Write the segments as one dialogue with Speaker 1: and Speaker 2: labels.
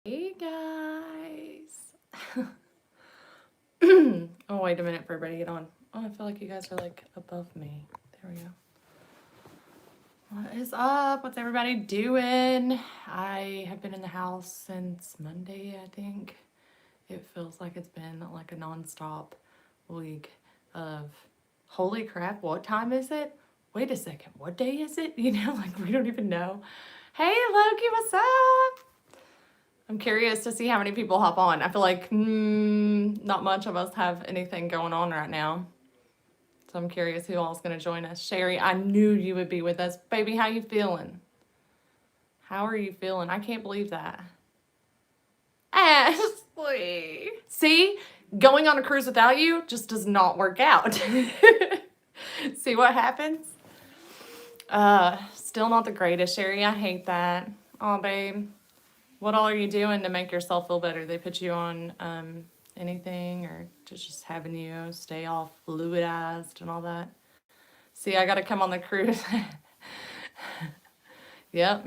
Speaker 1: Hey guys. Oh, wait a minute for everybody to get on. Oh, I feel like you guys are like above me. There we go. What is up? What's everybody doing? I have been in the house since Monday, I think. It feels like it's been like a nonstop week of holy crap, what time is it? Wait a second, what day is it? Like we don't even know. Hey Loki, what's up? I'm curious to see how many people hop on. I feel like not much of us have anything going on right now. So I'm curious who all's going to join us. Sherry, I knew you would be with us. Baby, how you feeling? How are you feeling? I can't believe that. Ashley. See, going on a cruise without you just does not work out. See what happens? Still not the greatest, Sherry. I hate that. Oh, babe. What all are you doing to make yourself feel better? They put you on anything or just having you stay all fluidized and all that? See, I got to come on the cruise. Yep.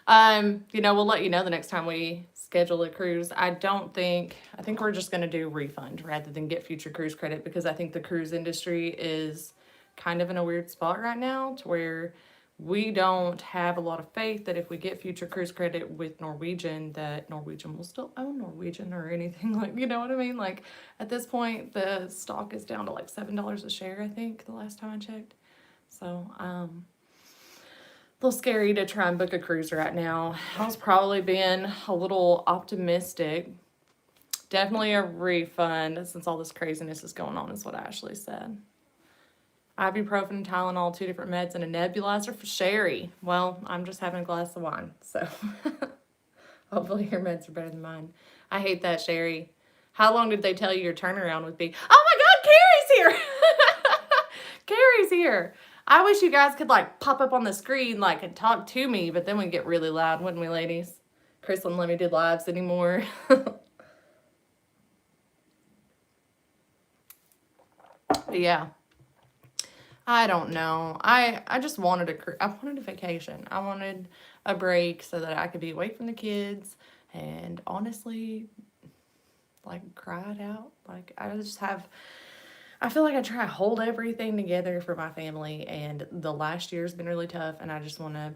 Speaker 1: We'll let you know the next time we schedule a cruise. I think we're just going to do refund rather than get future cruise credit because I think the cruise industry is kind of in a weird spot right now to where we don't have a lot of faith that if we get future cruise credit with Norwegian, that Norwegian will still own Norwegian or anything like, you know what I mean? Like at this point, the stock is down to like $7 a share, I think, the last time I checked. So, a little scary to try and book a cruise right now. I was probably being a little optimistic. Definitely a refund since all this craziness is going on, is what Ashley said. Ibuprofen, Tylenol, 2 different meds, and a nebulizer for Sherry. Well, I'm just having a glass of wine, so hopefully your meds are better than mine. I hate that, Sherry. How long did they tell you your turnaround would be? Oh my God, Carrie's here! Carrie's here. I wish you guys could like pop up on the screen like and talk to me, but then we'd get really loud, wouldn't we, ladies? Chris wouldn't let me do lives anymore. But yeah. I don't know. I just wanted I wanted a vacation. I wanted a break so that I could be away from the kids and honestly like cry it out. Like I feel like I try to hold everything together for my family and the last year's been really tough and I just want to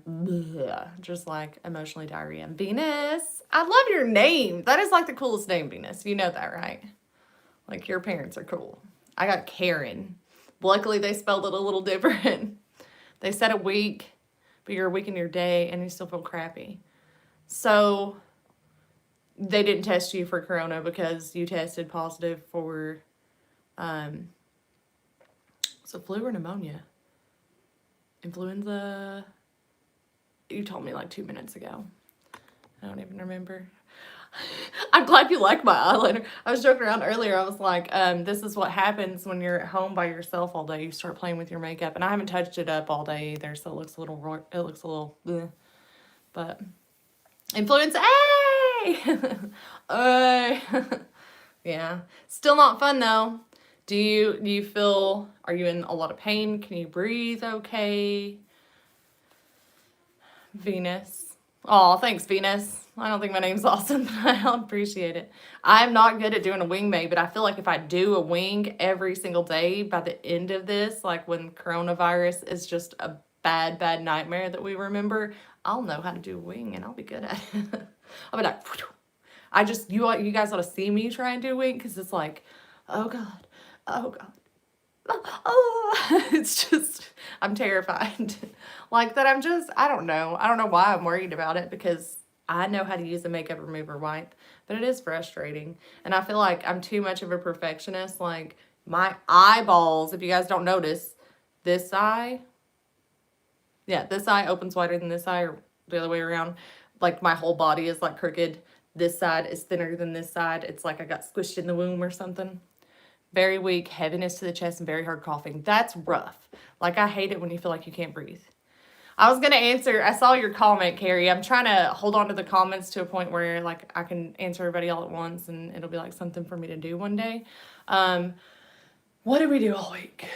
Speaker 1: just like emotionally diarrhea. Venus, I love your name. That is like the coolest name, Venus. You know that, right? Like your parents are cool. I got Karen. Luckily, they spelled it a little different. They said a week, but you're a week in your day and you still feel crappy. So they didn't test you for corona because you tested positive for so flu or pneumonia? Influenza? You told me like 2 minutes ago. I don't even remember. I'm glad you like my eyeliner. I was joking around earlier. I was like, this is what happens when you're at home by yourself all day. You start playing with your makeup. And I haven't touched it up all day either, so it looks a little bleh. But influenza, hey! Hey! Yeah. Still not fun though. Do you feel, are you in a lot of pain? Can you breathe okay? Venus. Oh, thanks, Venus. I don't think my name's awesome, but I appreciate it. I'm not good at doing a wing mate, but I feel like if I do a wing every single day by the end of this, like when coronavirus is just a bad, bad nightmare that we remember, I'll know how to do a wing and I'll be good at it. I'll be like, you guys ought to see me try and do a wing because it's like, oh God, oh God. Oh, it's just, I'm terrified. Like that I don't know. I don't know why I'm worried about it because I know how to use a makeup remover wipe, but it is frustrating. And I feel like I'm too much of a perfectionist. Like my eyeballs, if you guys don't notice, this eye, yeah, this eye opens wider than this eye or the other way around. Like my whole body is like crooked. This side is thinner than this side. It's like I got squished in the womb or something. Very weak, heaviness to the chest, and very hard coughing. That's rough. Like, I hate it when you feel like you can't breathe. I was going to answer, I saw your comment, Carrie. I'm trying to hold on to the comments to a point where, like, I can answer everybody all at once, and it'll be, like, something for me to do one day. What did we do all week?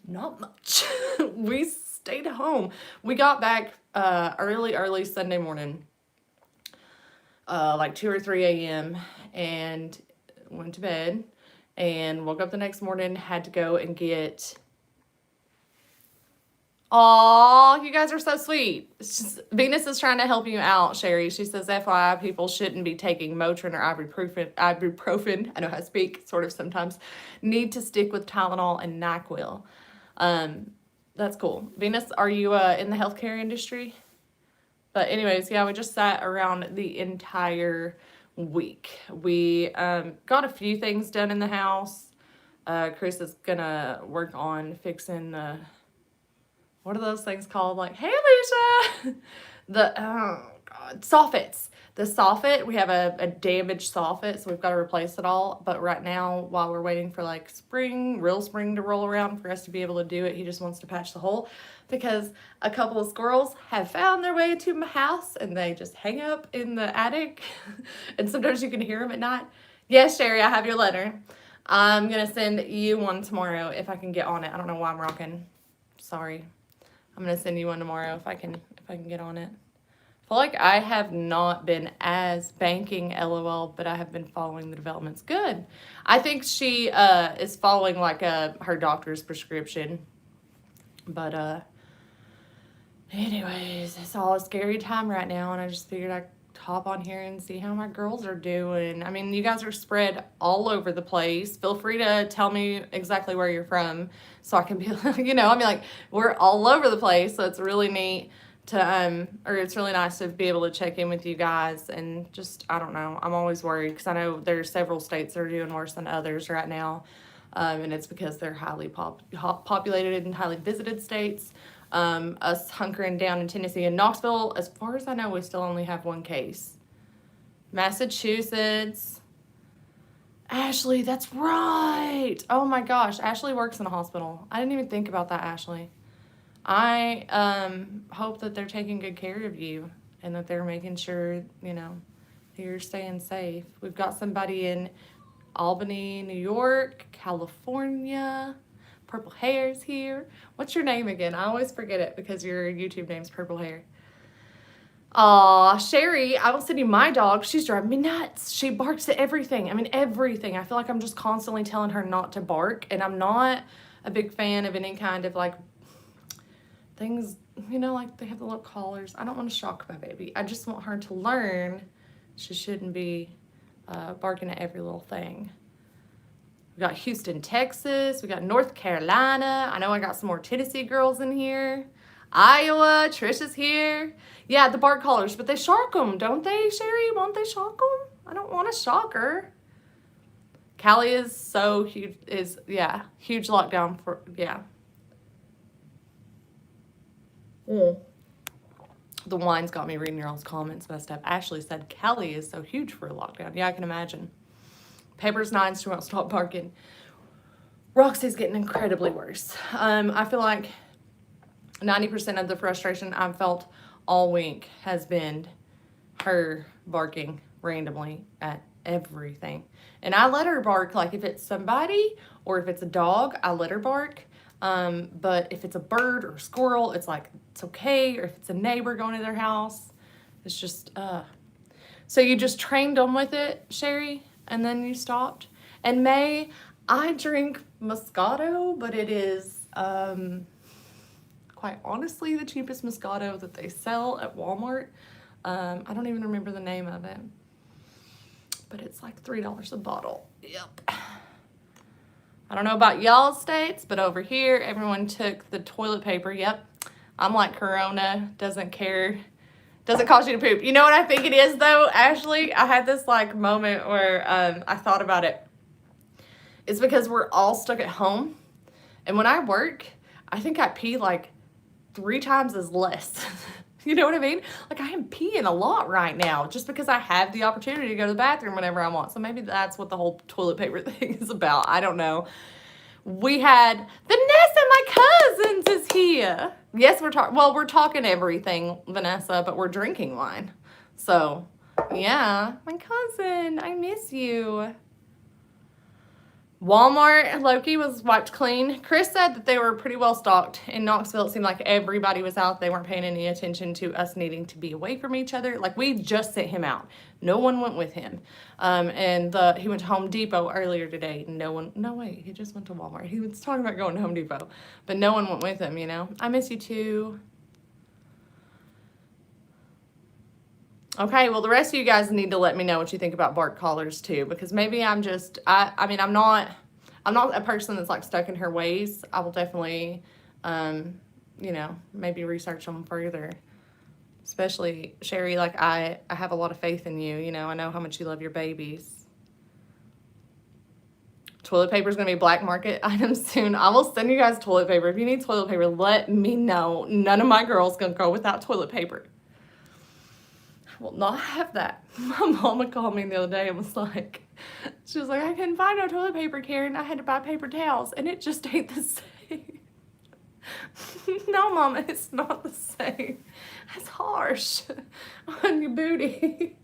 Speaker 1: Not much. We stayed home. We got back early Sunday morning. like 2 or 3 a.m. and went to bed and woke up the next morning, had to go and get. Aw, you guys are so sweet. Venus is trying to help you out, Sherry. She says, FYI, people shouldn't be taking Motrin or ibuprofen. I know how to speak, sort of sometimes. Need to stick with Tylenol and NyQuil. That's cool. Venus, are you in the healthcare industry? But anyways, yeah, we just sat around the entire week. We got a few things done in the house. Chris is gonna work on fixing the, what are those things called? Like, hey, Alicia! The, oh, God, soffits. The soffit, we have a damaged soffit, so we've got to replace it all. But right now, while we're waiting for like real spring to roll around for us to be able to do it, he just wants to patch the hole because a couple of squirrels have found their way to my house and they just hang up in the attic. And sometimes you can hear them at night. Yes, Sherry, I have your letter. I'm going to send you one tomorrow if I can get on it. I don't know why I'm rocking. Sorry. I'm going to send you one tomorrow if I can get on it. I feel like I have not been as banking LOL, but I have been following the developments. Good. I think she is following like her doctor's prescription. But anyways, it's all a scary time right now, and I just figured I'd hop on here and see how my girls are doing. I mean, you guys are spread all over the place. Feel free to tell me exactly where you're from so I can be like, like, we're all over the place, so it's really neat to it's really nice to be able to check in with you guys. And just, I don't know, I'm always worried because I know there's several states that are doing worse than others right now, and it's because they're highly populated and highly visited states. Us hunkering down in Tennessee and Knoxville, as far as I know, we still only have one case. Massachusetts. Ashley, that's right. Oh my gosh, Ashley works in a hospital. I didn't even think about that, Ashley. I hope that they're taking good care of you and that they're making sure, you're staying safe. We've got somebody in Albany, New York, California. Purple Hair's here. What's your name again? I always forget it because your YouTube name's Purple Hair. Aw, Sherry, I will send you my dog. She's driving me nuts. She barks at everything. I mean, everything. I feel like I'm just constantly telling her not to bark, and I'm not a big fan of any kind of like things, like they have the little collars. I don't want to shock my baby. I just want her to learn she shouldn't be barking at every little thing. We got Houston, Texas. We got North Carolina. I know I got some more Tennessee girls in here. Iowa, Trisha's here. Yeah, the bark collars, but they shock them, don't they, Sherry? Won't they shock them? I don't want to shock her. Callie is so huge, huge lockdown for, yeah. The wine's got me reading your all's comments messed up. Ashley said, Callie is so huge for a lockdown. Yeah, I can imagine. Paper's 9, she won't stop barking. Roxy's getting incredibly worse. I feel like 90% of the frustration I've felt all week has been her barking randomly at everything. And I let her bark, like if it's somebody or if it's a dog, I let her bark. But if it's a bird or a squirrel, it's like, it's okay. Or if it's a neighbor going to their house, it's just, So you just trained them with it, Sherry, and then you stopped? And May, I drink Moscato, but it is, quite honestly, the cheapest Moscato that they sell at Walmart. I don't even remember the name of it, but it's like $3 a bottle. Yep. I don't know about y'all's states, but over here, everyone took the toilet paper. Yep. I'm like Corona, doesn't care. Doesn't cause you to poop. You know what I think it is though, Ashley? I had this like moment where I thought about it. It's because we're all stuck at home. And when I work, I think I pee like 3 times as less. You know what I mean? Like I am peeing a lot right now just because I have the opportunity to go to the bathroom whenever I want. So maybe that's what the whole toilet paper thing is about. I don't know. We had Vanessa, my cousins, is here. Yes, we're talking everything, Vanessa, but we're drinking wine. So, yeah, my cousin, I miss you. Walmart, Loki was wiped clean. Chris said that they were pretty well stocked. In Knoxville, it seemed like everybody was out. They weren't paying any attention to us needing to be away from each other. Like, we just sent him out. No one went with him. He went to Home Depot earlier today. No way, he just went to Walmart. He was talking about going to Home Depot, but no one went with him, you know. I miss you too. Okay, well, the rest of you guys need to let me know what you think about bark collars too, because maybe I'm just, I mean, I'm not a person that's like stuck in her ways. I will definitely, you know, maybe research them further. Especially, Sherry, like I have a lot of faith in you. You know, I know how much you love your babies. Toilet paper is going to be black market items soon. I will send you guys toilet paper. If you need toilet paper, let me know. None of my girls going to go without toilet paper. I will not have that. My mama called me the other day and was like, she was like, I couldn't find no toilet paper, Karen. I had to buy paper towels, and it just ain't the same. No, Mama, it's not the same. It's harsh on your booty.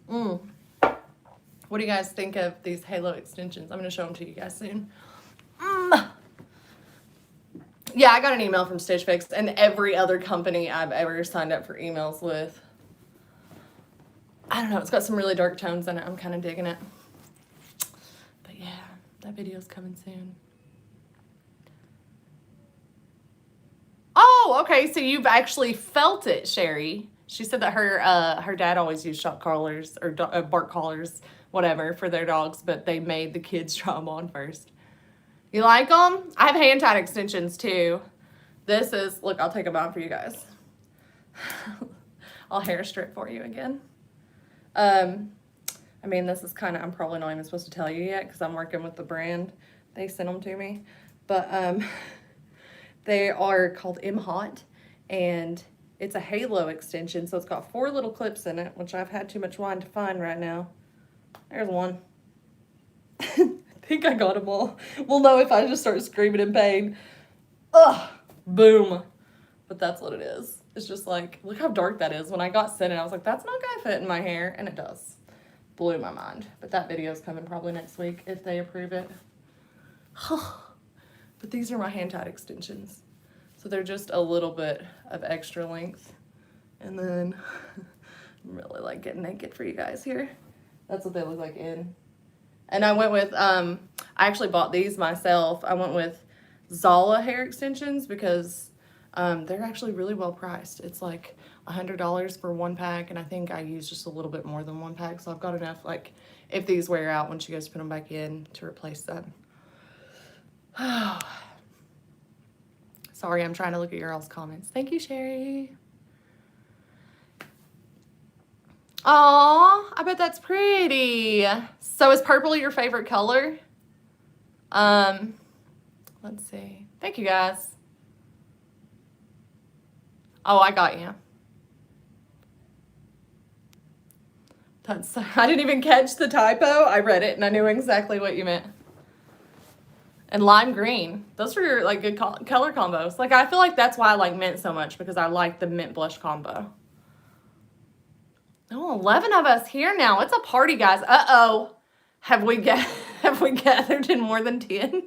Speaker 1: What do you guys think of these Halo extensions? I'm going to show them to you guys soon. Yeah, I got an email from Stitch Fix and every other company I've ever signed up for emails with. I don't know, it's got some really dark tones in it. I'm kind of digging it. But yeah, that video's coming soon. Oh, okay, so you've actually felt it, Sherry. She said that her dad always used shock collars or bark collars, whatever, for their dogs, but they made the kids try them on first. You like them? I have hand-tied extensions too. This is, look, I'll take them out for you guys. I'll hair strip for you again. I mean, this is kind of, I'm probably not even supposed to tell you yet because I'm working with the brand. They sent them to me. But they are called M-Hot, and it's a Halo extension. So it's got 4 little clips in it, which I've had too much wine to find right now. There's one. I think I got them all. We'll know if I just start screaming in pain. Ugh, boom. But that's what it is. It's just like, look how dark that is. When I got sent it, I was like, that's not gonna fit in my hair, and it does. Blew my mind. But that video's coming probably next week if they approve it. But these are my hand-tied extensions. So they're just a little bit of extra length. And then I'm really like getting naked for you guys here. That's what they look like in. And I went with, I actually bought these myself. I went with Zala hair extensions because they're actually really well priced. It's like $100 for 1 pack, and I think I use just a little bit more than 1 pack, so I've got enough, like, if these wear out, once you guys put them back in, to replace them. Sorry, I'm trying to look at your all's comments. Thank you, Sherry. Aw, I bet that's pretty. So is purple your favorite color? Let's see. Thank you, guys. Oh, I got you. I didn't even catch the typo. I read it and I knew exactly what you meant. And lime green. Those are like good color combos. Like, I feel like that's why I like mint so much, because I like the mint blush combo. Oh, 11 of us here now. It's a party, guys. Uh-oh. Have we gathered in more than 10?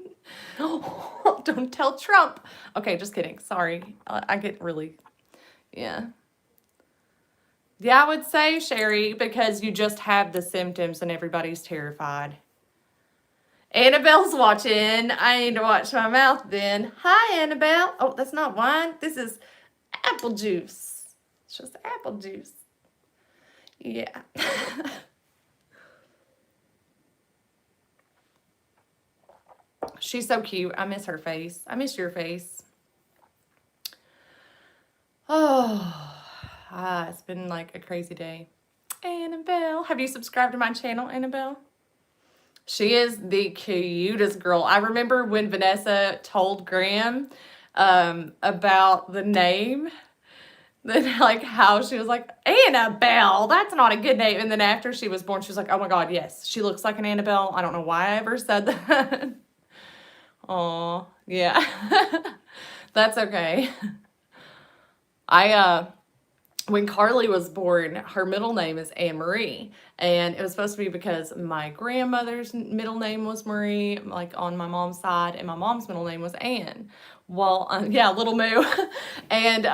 Speaker 1: Oh, don't tell Trump. Okay, just kidding. Sorry. I get really, yeah. Yeah, I would say, Sherry, because you just have the symptoms and everybody's terrified. Annabelle's watching. I need to watch my mouth then. Hi, Annabelle. Oh, that's not wine. This is apple juice. It's just apple juice. Yeah. She's so cute. I miss her face. I miss your face. Oh, it's been like a crazy day. Annabelle. Have you subscribed to my channel, Annabelle? She is the cutest girl. I remember when Vanessa told Graham about the name, then like how she was like, Annabelle, that's not a good name. And then after she was born, she was like, oh my God, yes, she looks like an Annabelle. I don't know why I ever said that. Oh, yeah. That's okay. when Carly was born, her middle name is Anne Marie. And it was supposed to be because my grandmother's middle name was Marie, like on my mom's side, and my mom's middle name was Anne. Well, yeah, little Moo. And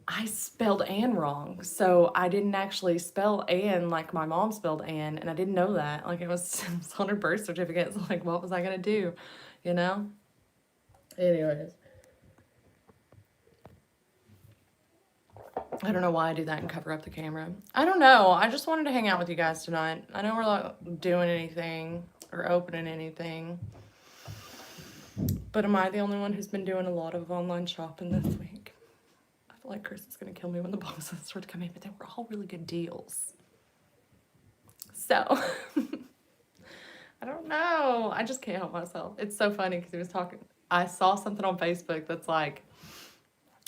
Speaker 1: I spelled Anne wrong. So I didn't actually spell Anne like my mom spelled Anne. And I didn't know that. Like it was on her birth certificate. So like, what was I going to do? You know? Anyways. I don't know why I do that and cover up the camera. I don't know. I just wanted to hang out with you guys tonight. I know we're not doing anything or opening anything. But am I the only one who's been doing a lot of online shopping this week? I feel like Chris is going to kill me when the boxes start to come in, but they were all really good deals. So, I don't know. I just can't help myself. It's so funny because he was talking. I saw something on Facebook that's like,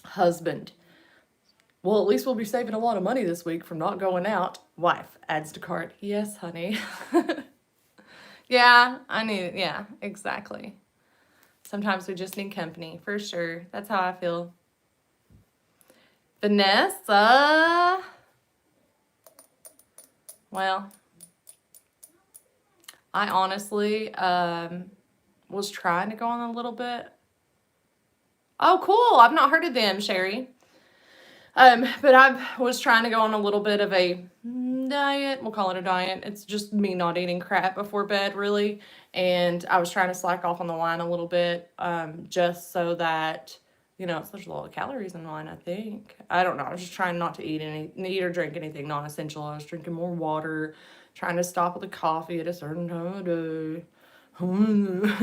Speaker 1: husband, well, at least we'll be saving a lot of money this week from not going out. Wife adds to cart. Yes, honey. Yeah, I need, yeah, exactly. Sometimes we just need company, for sure. That's how I feel. Vanessa. Well, I honestly was trying to go on a little bit. Oh, cool. I've not heard of them, Sherry. But I was trying to go on a little bit of a diet. We'll call it a diet. It's just me not eating crap before bed, really. And I was trying to slack off on the wine a little bit, just so that, you know, there's a lot of calories in wine, I think. I don't know. I was just trying not to eat or drink anything non-essential. I was drinking more water, trying to stop with the coffee at a certain time of day.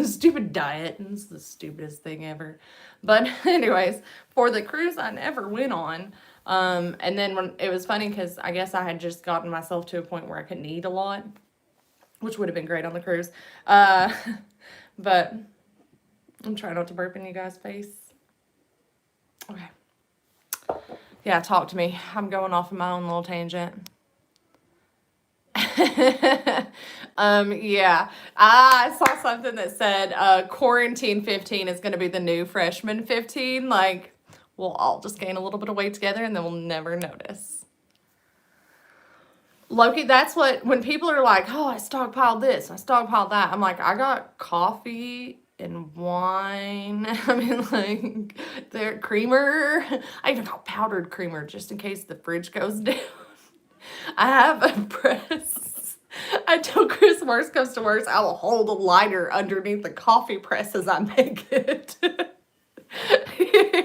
Speaker 1: Stupid diet. It's the stupidest thing ever. But anyways, for the cruise I never went on. And then when it was funny because I guess I had just gotten myself to a point where I couldn't eat a lot, which would have been great on the cruise. But I'm trying not to burp in you guys' face. Okay. Yeah, talk to me. I'm going off on my own little tangent. Yeah, I saw something that said quarantine 15 is going to be the new freshman 15. Like, we'll all just gain a little bit of weight together and then we'll never notice. Loki, that's what, when people are like, oh, I stockpiled this, I stockpiled that. I'm like, I got coffee and wine. I mean, like, their creamer. I even got powdered creamer just in case the fridge goes down. I have a press. I told Chris, worst comes to worst, I will hold a lighter underneath the coffee press as I make it.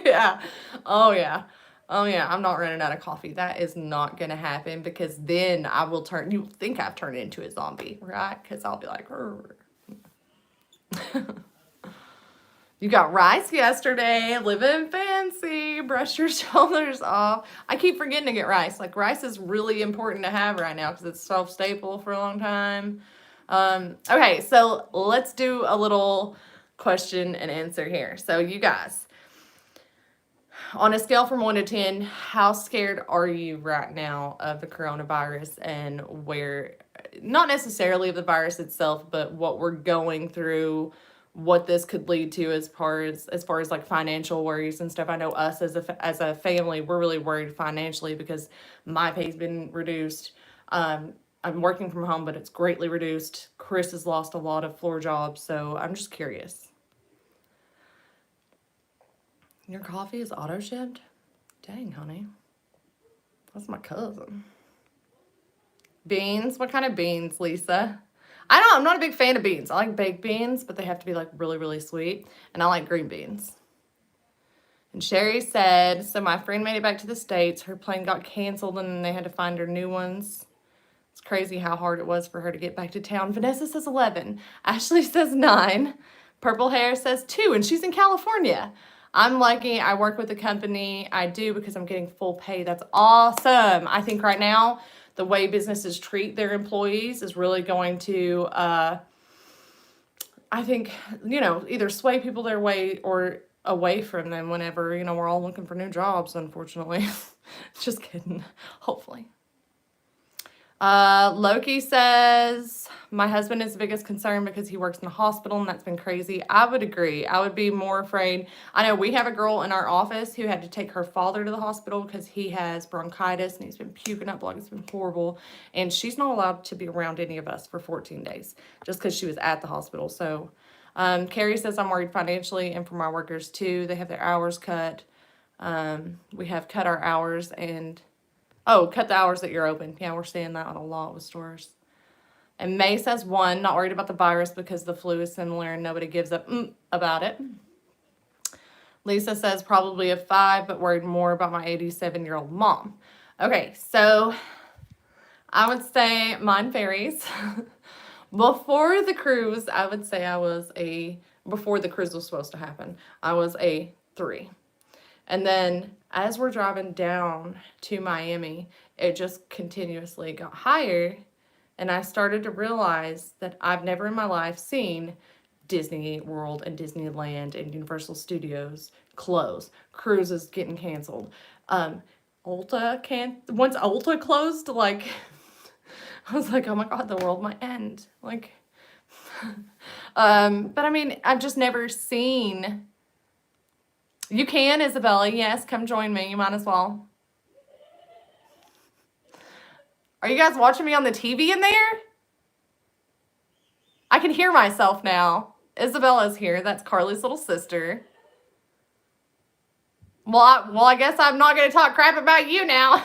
Speaker 1: Yeah. Oh, yeah. Oh, yeah. I'm not running out of coffee. That is not going to happen because then I will turn, you think I've turned into a zombie, right? Because I'll be like, you got rice yesterday, living fancy, brush your shoulders off. I keep forgetting to get rice. Like, rice is really important to have right now because it's shelf-staple for a long time. Okay, so let's do a little question and answer here. So you guys, on a scale from 1 to 10, how scared are you right now of the coronavirus and where, not necessarily of the virus itself, but what we're going through, what this could lead to as far as like financial worries and stuff. I know us as a family, we're really worried financially because my pay's been reduced. I'm working from home, but it's greatly reduced. Chris has lost a lot of floor jobs, so I'm just curious. Your coffee is auto shipped? Dang, honey. That's my cousin. Beans? What kind of beans, Lisa? I don't know. I'm not a big fan of beans. I like baked beans, but they have to be like really, really sweet. And I like green beans. And Sherry said, so my friend made it back to the States. Her plane got canceled and they had to find her new ones. It's crazy how hard it was for her to get back to town. Vanessa says 11. Ashley says 9. Purple Hair says 2. And she's in California. I'm lucky. I work with a company. I do because I'm getting full pay. That's awesome. I think right now, the way businesses treat their employees is really going to, I think, you know, either sway people their way or away from them whenever, you know, we're all looking for new jobs, unfortunately. Just kidding. Hopefully. Loki says, my husband is the biggest concern because he works in a hospital and that's been crazy. I would agree. I would be more afraid. I know we have a girl in our office who had to take her father to the hospital because he has bronchitis and he's been puking up blood. It's been horrible. And she's not allowed to be around any of us for 14 days just because she was at the hospital. So Carrie says, I'm worried financially and for my workers too. They have their hours cut. We have cut our hours and cut the hours that you're open. Yeah, we're seeing that a lot with stores. And May says 1, not worried about the virus because the flu is similar and nobody gives up about it. Lisa says probably a 5, but worried more about my 87-year-old mom. Okay, so I would say mine varies. Before the cruise, I would say before the cruise was supposed to happen, I was a 3. And then as we're driving down to Miami, it just continuously got higher. And I started to realize that I've never in my life seen Disney World and Disneyland and Universal Studios close. Cruises getting canceled. Once Ulta closed, like, I was like, oh my God, the world might end. Like, but I mean, I've just never seen. You can, Isabella. Yes, come join me. You might as well. Are you guys watching me on the TV in there? I can hear myself now. Isabella's here. That's Carly's little sister. Well, I guess I'm not going to talk crap about you now.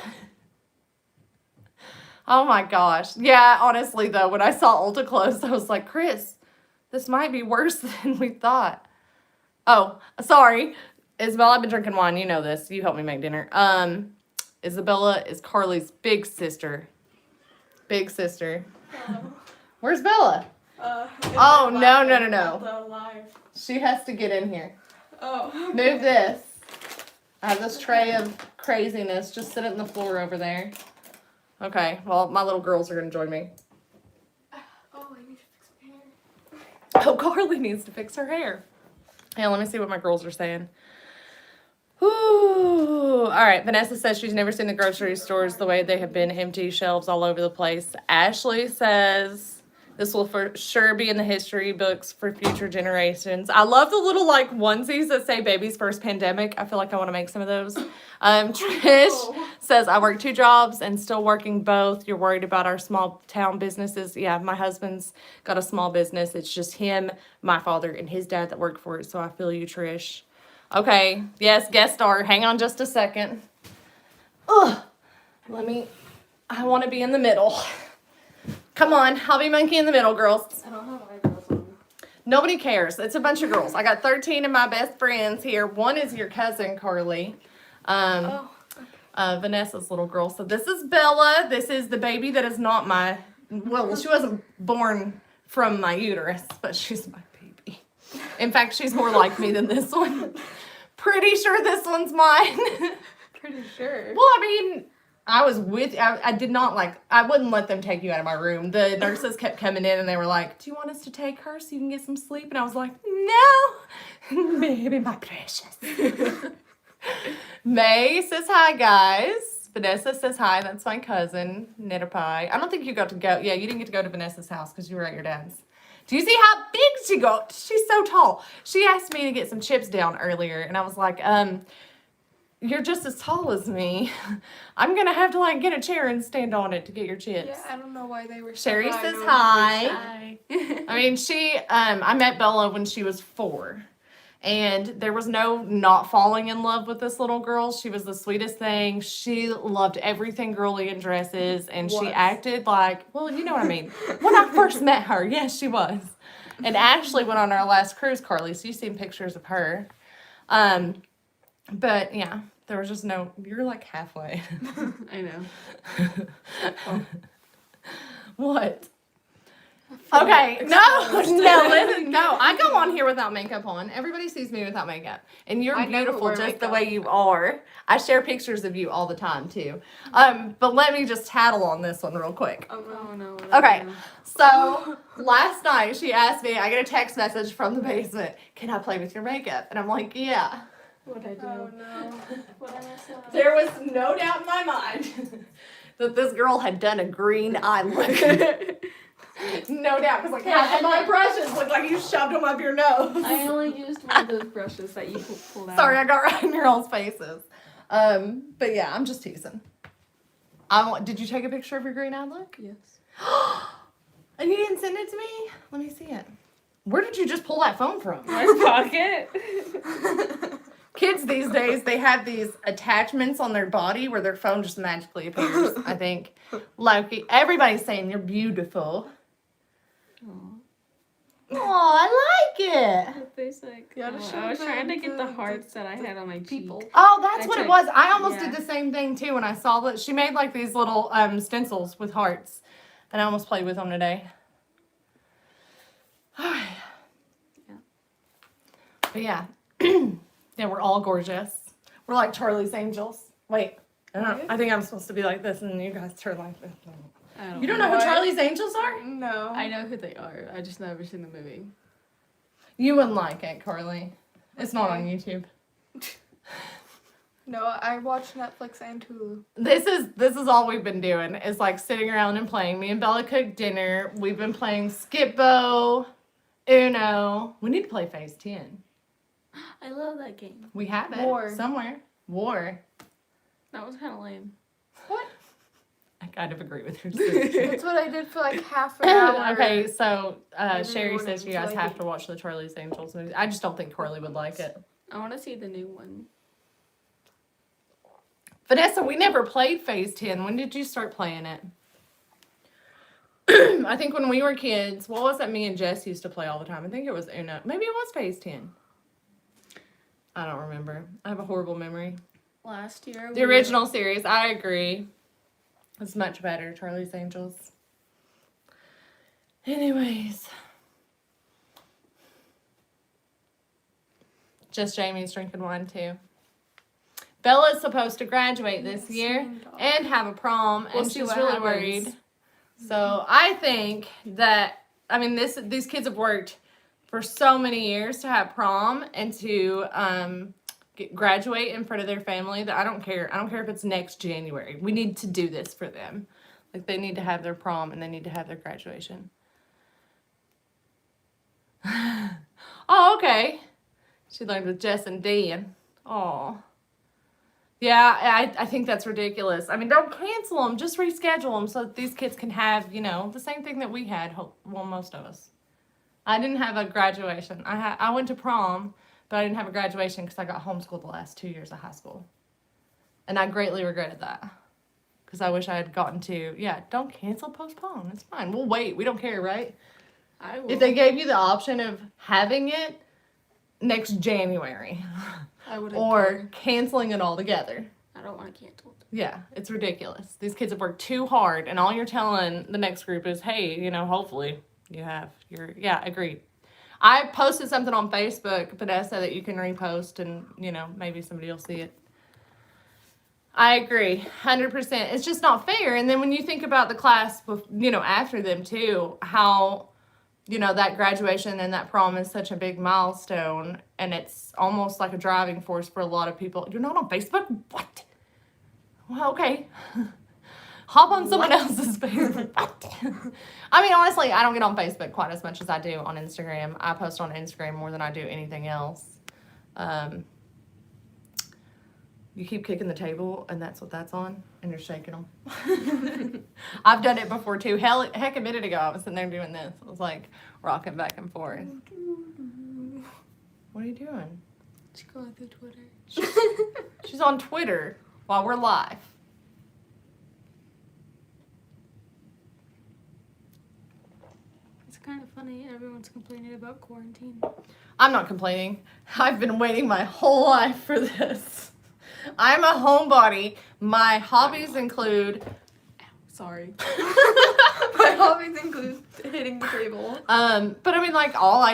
Speaker 1: Oh my gosh. Yeah, honestly though, when I saw Ulta close, I was like, Chris, this might be worse than we thought. Oh, sorry. Isabella, I've been drinking wine. You know this. You helped me make dinner. Isabella is Carly's big sister. Big sister. Where's Bella? Oh, no. She has to get in here.
Speaker 2: Oh.
Speaker 1: Okay. Move this. I have this tray of craziness. Just sit it on the floor over there. Okay, well, my little girls are going to join me.
Speaker 2: Oh, I need to fix my hair.
Speaker 1: Oh, Carly needs to fix her hair. Yeah, let me see what my girls are saying. Ooh. All right, Vanessa says she's never seen the grocery stores the way they have been, empty shelves all over the place. Ashley says this will for sure be in the history books for future generations. I love the little like onesies that say baby's first pandemic. I feel like I want to make some of those. Trish says, I work 2 jobs and still working both. You're worried about our small town businesses. Yeah, my husband's got a small business. It's just him, my father, and his dad that work for it. So I feel you, Trish. Okay, yes, guest star. Hang on just a second. Ugh. I want to be in the middle. Come on, I'll be monkey in the middle, girls.
Speaker 2: I don't have eyebrows on.
Speaker 1: Nobody cares. It's a bunch of girls. I got 13 of my best friends here. One is your cousin, Carly. Vanessa's little girl. So this is Bella. This is the baby that is not she wasn't born from my uterus, but she's my baby. In fact, she's more like me than this one. Pretty sure this one's mine.
Speaker 2: Pretty sure.
Speaker 1: Well, I mean, I wouldn't let them take you out of my room. The nurses kept coming in and they were like, do you want us to take her so you can get some sleep? And I was like, no, baby, my precious. May says hi, guys. Vanessa says hi. That's my cousin, Nitterpie. I don't think you got to go. Yeah, you didn't get to go to Vanessa's house because you were at your dad's. Do you see how big she got? She's so tall. She asked me to get some chips down earlier, and I was like, you're just as tall as me. I'm going to have to, like, get a chair and stand on it to get your chips.
Speaker 2: Yeah, I don't know why they were
Speaker 1: Sherry
Speaker 2: so high.
Speaker 1: says hi. I mean, I met Bella when she was 4. And there was no not falling in love with this little girl. She was the sweetest thing. She loved everything girly in dresses. And she acted like, well, you know what I mean. When I first met her, yes, she was. And Ashley went on our last cruise, Carly. So you've seen pictures of her. But, yeah, there was just you're like halfway.
Speaker 2: I know.
Speaker 1: What? Okay, listen, I go on here without makeup on. Everybody sees me without makeup. And you're beautiful just the way you are. I share pictures of you all the time, too. But let me just tattle on this one real quick.
Speaker 2: Oh, no.
Speaker 1: Okay, so last night she asked me, I get a text message from the basement, can I play with your makeup? And I'm like, yeah.
Speaker 2: What'd I do? Oh, no. What did I mess up?
Speaker 1: There was no doubt in my mind. that this girl had done a green eye look. No doubt, because like half of my brushes look like you shoved them up your nose.
Speaker 3: I only used one of those brushes that you pulled out.
Speaker 1: Sorry, I got right in your all's faces. But yeah, I'm just teasing. Did you take a picture of your green eye look?
Speaker 3: Yes.
Speaker 1: And you didn't send it to me? Let me see it. Where did you just pull that phone from?
Speaker 3: My pocket.
Speaker 1: Kids these days, they have these attachments on their body where their phone just magically appears, I think. Loki, everybody's saying you're beautiful. Oh, I like it.
Speaker 3: It's like,
Speaker 2: Yeah, just show
Speaker 3: I was trying to
Speaker 2: them
Speaker 3: get the
Speaker 2: the
Speaker 3: hearts that I had on my
Speaker 2: people.
Speaker 3: cheek.
Speaker 1: Oh, that's
Speaker 3: I
Speaker 1: what it
Speaker 3: took-
Speaker 1: was. I almost
Speaker 3: yeah.
Speaker 1: did the same thing too when I saw that. She made like these little stencils with hearts. And I almost played with them today.
Speaker 3: Yeah.
Speaker 1: But yeah. Yeah, we're all gorgeous. We're like Charlie's Angels. Wait, I think I'm supposed to be like this and you guys turn like this. You don't know who
Speaker 2: What?
Speaker 1: Charlie's Angels are?
Speaker 2: No.
Speaker 3: I know who they are. I just never seen the movie.
Speaker 1: You wouldn't like it, Carly. It's not on YouTube.
Speaker 2: No, I watch Netflix and Hulu.
Speaker 1: This is all we've been doing is like sitting around and playing. Me and Bella cooked dinner. We've been playing Skip-Bo, Uno. We need to play Phase 10.
Speaker 3: I love that game.
Speaker 1: We have it
Speaker 2: War.
Speaker 1: somewhere. War.
Speaker 3: That was kind of lame.
Speaker 2: What?
Speaker 1: I kind of agree with her. sister.
Speaker 2: That's what I did for like half an hour.
Speaker 1: Okay, so
Speaker 2: Every
Speaker 1: Sherry
Speaker 2: morning
Speaker 1: says you
Speaker 2: until
Speaker 1: guys
Speaker 2: I
Speaker 1: have
Speaker 2: eat.
Speaker 1: to watch the Charlie's Angels movie. I just don't think Carly would like it.
Speaker 3: I want to see the new one.
Speaker 1: Vanessa, we never played Phase 10. When did you start playing it? I think when we were kids. What was that me and Jess used to play all the time? I think it was Uno. Maybe it was Phase 10. I don't remember. I have a horrible memory.
Speaker 3: Last year.
Speaker 1: The original series, I agree. It's much better, Charlie's Angels. Anyways. Just Jamie's drinking wine too. Bella's supposed to graduate this year and have a prom,
Speaker 2: We'll
Speaker 1: and
Speaker 2: see
Speaker 1: she's
Speaker 2: what
Speaker 1: really
Speaker 2: happens.
Speaker 1: worried. So I think that, I mean, these kids have worked for so many years to have prom and to graduate in front of their family that I don't care. I don't care if it's next January. We need to do this for them. Like, they need to have their prom and they need to have their graduation. Oh, okay. She learned with Jess and Dan. Oh. Yeah, I think that's ridiculous. I mean, don't cancel them. Just reschedule them so that these kids can have, you know, the same thing that we had. Well, most of us. I didn't have a graduation. I went to prom, but I didn't have a graduation because I got homeschooled the last 2 years of high school. And I greatly regretted that. Because I wish I had gotten to, don't cancel, postpone. It's fine. We'll wait. We don't care, right?
Speaker 3: I will.
Speaker 1: If they gave you the option of having it next January
Speaker 3: I would.
Speaker 1: or canceling it altogether.
Speaker 3: I don't want to cancel it.
Speaker 1: Yeah, it's ridiculous. These kids have worked too hard, and all you're telling the next group is, hey, you know, hopefully you have your, agreed. I posted something on Facebook, Vanessa, that you can repost, and, you know, maybe somebody will see it. I agree, 100%. It's just not fair. And then when you think about the class, you know, after them, too, how, you know, that graduation and that prom is such a big milestone, and it's almost like a driving force for a lot of people. You're not on Facebook? What? Well, okay. Hop on someone else's Facebook. What? I mean, honestly, I don't get on Facebook quite as much as I do on Instagram. I post on Instagram more than I do anything else. You keep kicking the table, and that's what that's on, and you're shaking them. I've done it before, too. Heck, a minute ago, I was sitting there doing this. I was, like, rocking back and forth. What are you doing?
Speaker 3: She's going through Twitter.
Speaker 1: She's on Twitter while we're live.
Speaker 3: It's kind of funny. Everyone's complaining about quarantine.
Speaker 1: I'm not complaining. I've been waiting my whole life for this. I'm a homebody. My hobbies include...
Speaker 3: Sorry.
Speaker 2: My hobbies include hitting the table.
Speaker 1: But I mean, like, all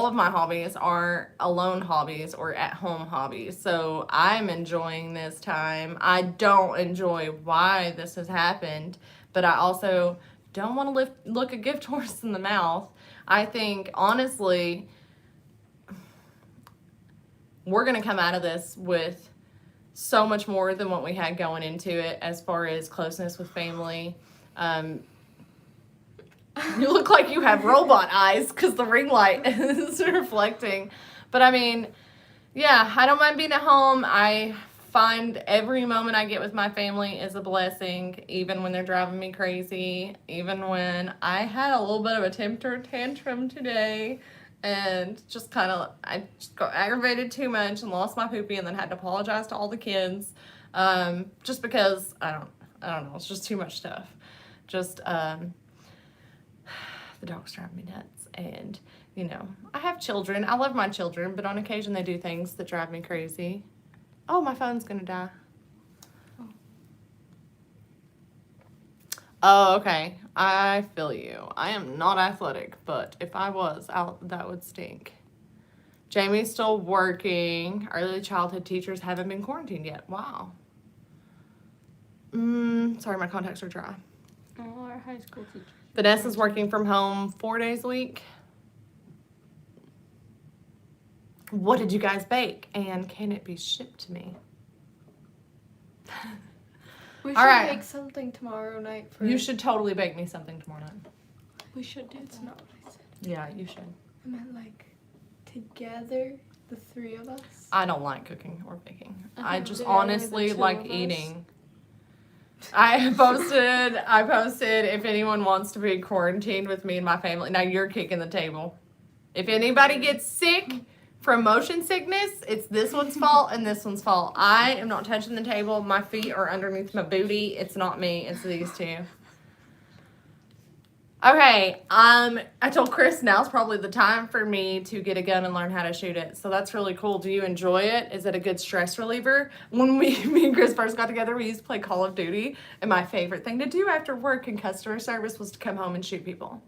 Speaker 1: of my hobbies are alone hobbies or at home hobbies. So I'm enjoying this time. I don't enjoy why this has happened, but I also don't want to look a gift horse in the mouth. I think, honestly, we're going to come out of this with so much more than what we had going into it as far as closeness with family. You look like you have robot eyes because the ring light is reflecting. But I mean, yeah, I don't mind being at home. I find every moment I get with my family is a blessing, even when they're driving me crazy, even when I had a little bit of a temper tantrum today and just kind of, I just got aggravated too much and lost my poopy and then had to apologize to all the kids, just because, I don't know, it's just too much stuff. Just, the dogs drive me nuts, and, you know, I have children. I love my children, but on occasion they do things that drive me crazy. Oh, my phone's gonna die. Oh, okay. I feel you. I am not athletic, but if I was, that would stink. Jamie's still working. Early childhood teachers haven't been quarantined yet. Wow. Sorry, my contacts are dry.
Speaker 3: Oh, our high school teacher.
Speaker 1: Vanessa's working from home 4 days a week. What did you guys bake? And can it be shipped to me?
Speaker 2: We should
Speaker 1: All right.
Speaker 2: make something tomorrow night for.
Speaker 1: You should totally bake me something tomorrow night.
Speaker 3: We should do
Speaker 2: It's
Speaker 3: that.
Speaker 2: not what I said.
Speaker 1: Yeah, you should.
Speaker 2: I meant like together, the three of us.
Speaker 1: I don't like cooking or baking. I just
Speaker 2: Together, the
Speaker 1: honestly
Speaker 2: two
Speaker 1: like
Speaker 2: of us.
Speaker 1: eating. I posted if anyone wants to be quarantined with me and my family. Now you're kicking the table. If anybody gets sick from motion sickness, it's this one's fault and this one's fault. I am not touching the table. My feet are underneath my booty. It's not me. It's these two. Okay, I told Chris now's probably the time for me to get a gun and learn how to shoot it. So that's really cool. Do you enjoy it? Is it a good stress reliever? When me and Chris first got together, we used to play Call of Duty, and my favorite thing to do after work in customer service was to come home and shoot people.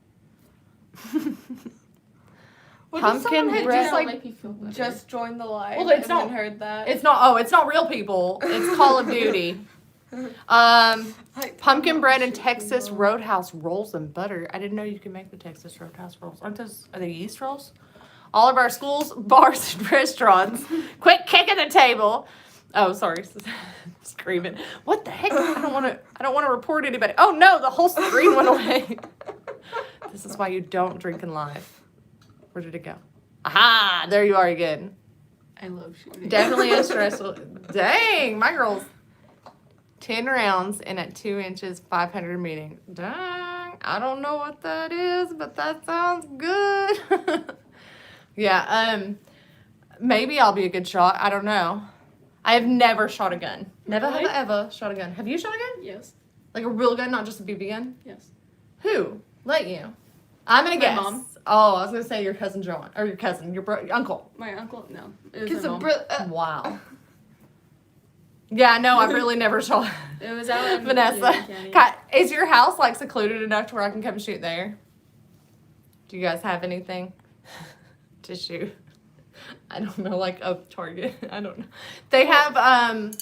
Speaker 2: What
Speaker 1: Pumpkin
Speaker 2: if someone had
Speaker 1: bread-
Speaker 2: just like
Speaker 3: make you feel better.
Speaker 2: just joined the live
Speaker 1: Well, it's
Speaker 2: and
Speaker 1: not-
Speaker 2: then heard that?
Speaker 1: It's not real people. It's Call of Duty.
Speaker 2: Like,
Speaker 1: Pumpkin bread and
Speaker 2: shoot
Speaker 1: Texas
Speaker 2: people.
Speaker 1: Roadhouse rolls and butter. I didn't know you could make the Texas Roadhouse rolls. Are they yeast rolls? All of our schools, bars, and restaurants. Quit kicking the table. Oh, sorry. Screaming. What the heck? I don't want to report anybody. Oh no, the whole screen went away. This is why you don't drink in live. Where did it go? Aha! There you are again.
Speaker 3: I love shooting.
Speaker 1: Definitely a stressful. Dang, my girl's 10 rounds and at 2 inches, 500 meeting. Dang, I don't know what that is, but that sounds good. Yeah, maybe I'll be a good shot. I don't know. I have never shot a gun. Never
Speaker 3: Really?
Speaker 1: have I ever shot a gun. Have you shot a gun?
Speaker 3: Yes.
Speaker 1: Like a real gun, not just a BB gun?
Speaker 3: Yes.
Speaker 1: Who let you? I'm gonna
Speaker 3: My
Speaker 1: guess.
Speaker 3: mom.
Speaker 1: Oh, I was gonna say your cousin John, or your cousin, your uncle.
Speaker 3: My uncle? No. It was
Speaker 2: Because
Speaker 3: my mom.
Speaker 1: Wow. Yeah, no, I've really never shot.
Speaker 3: It was out in
Speaker 1: Vanessa,
Speaker 3: County.
Speaker 1: is your house like secluded enough to where I can come shoot there? Do you guys have anything to shoot? I don't know, like a target. I don't know. They have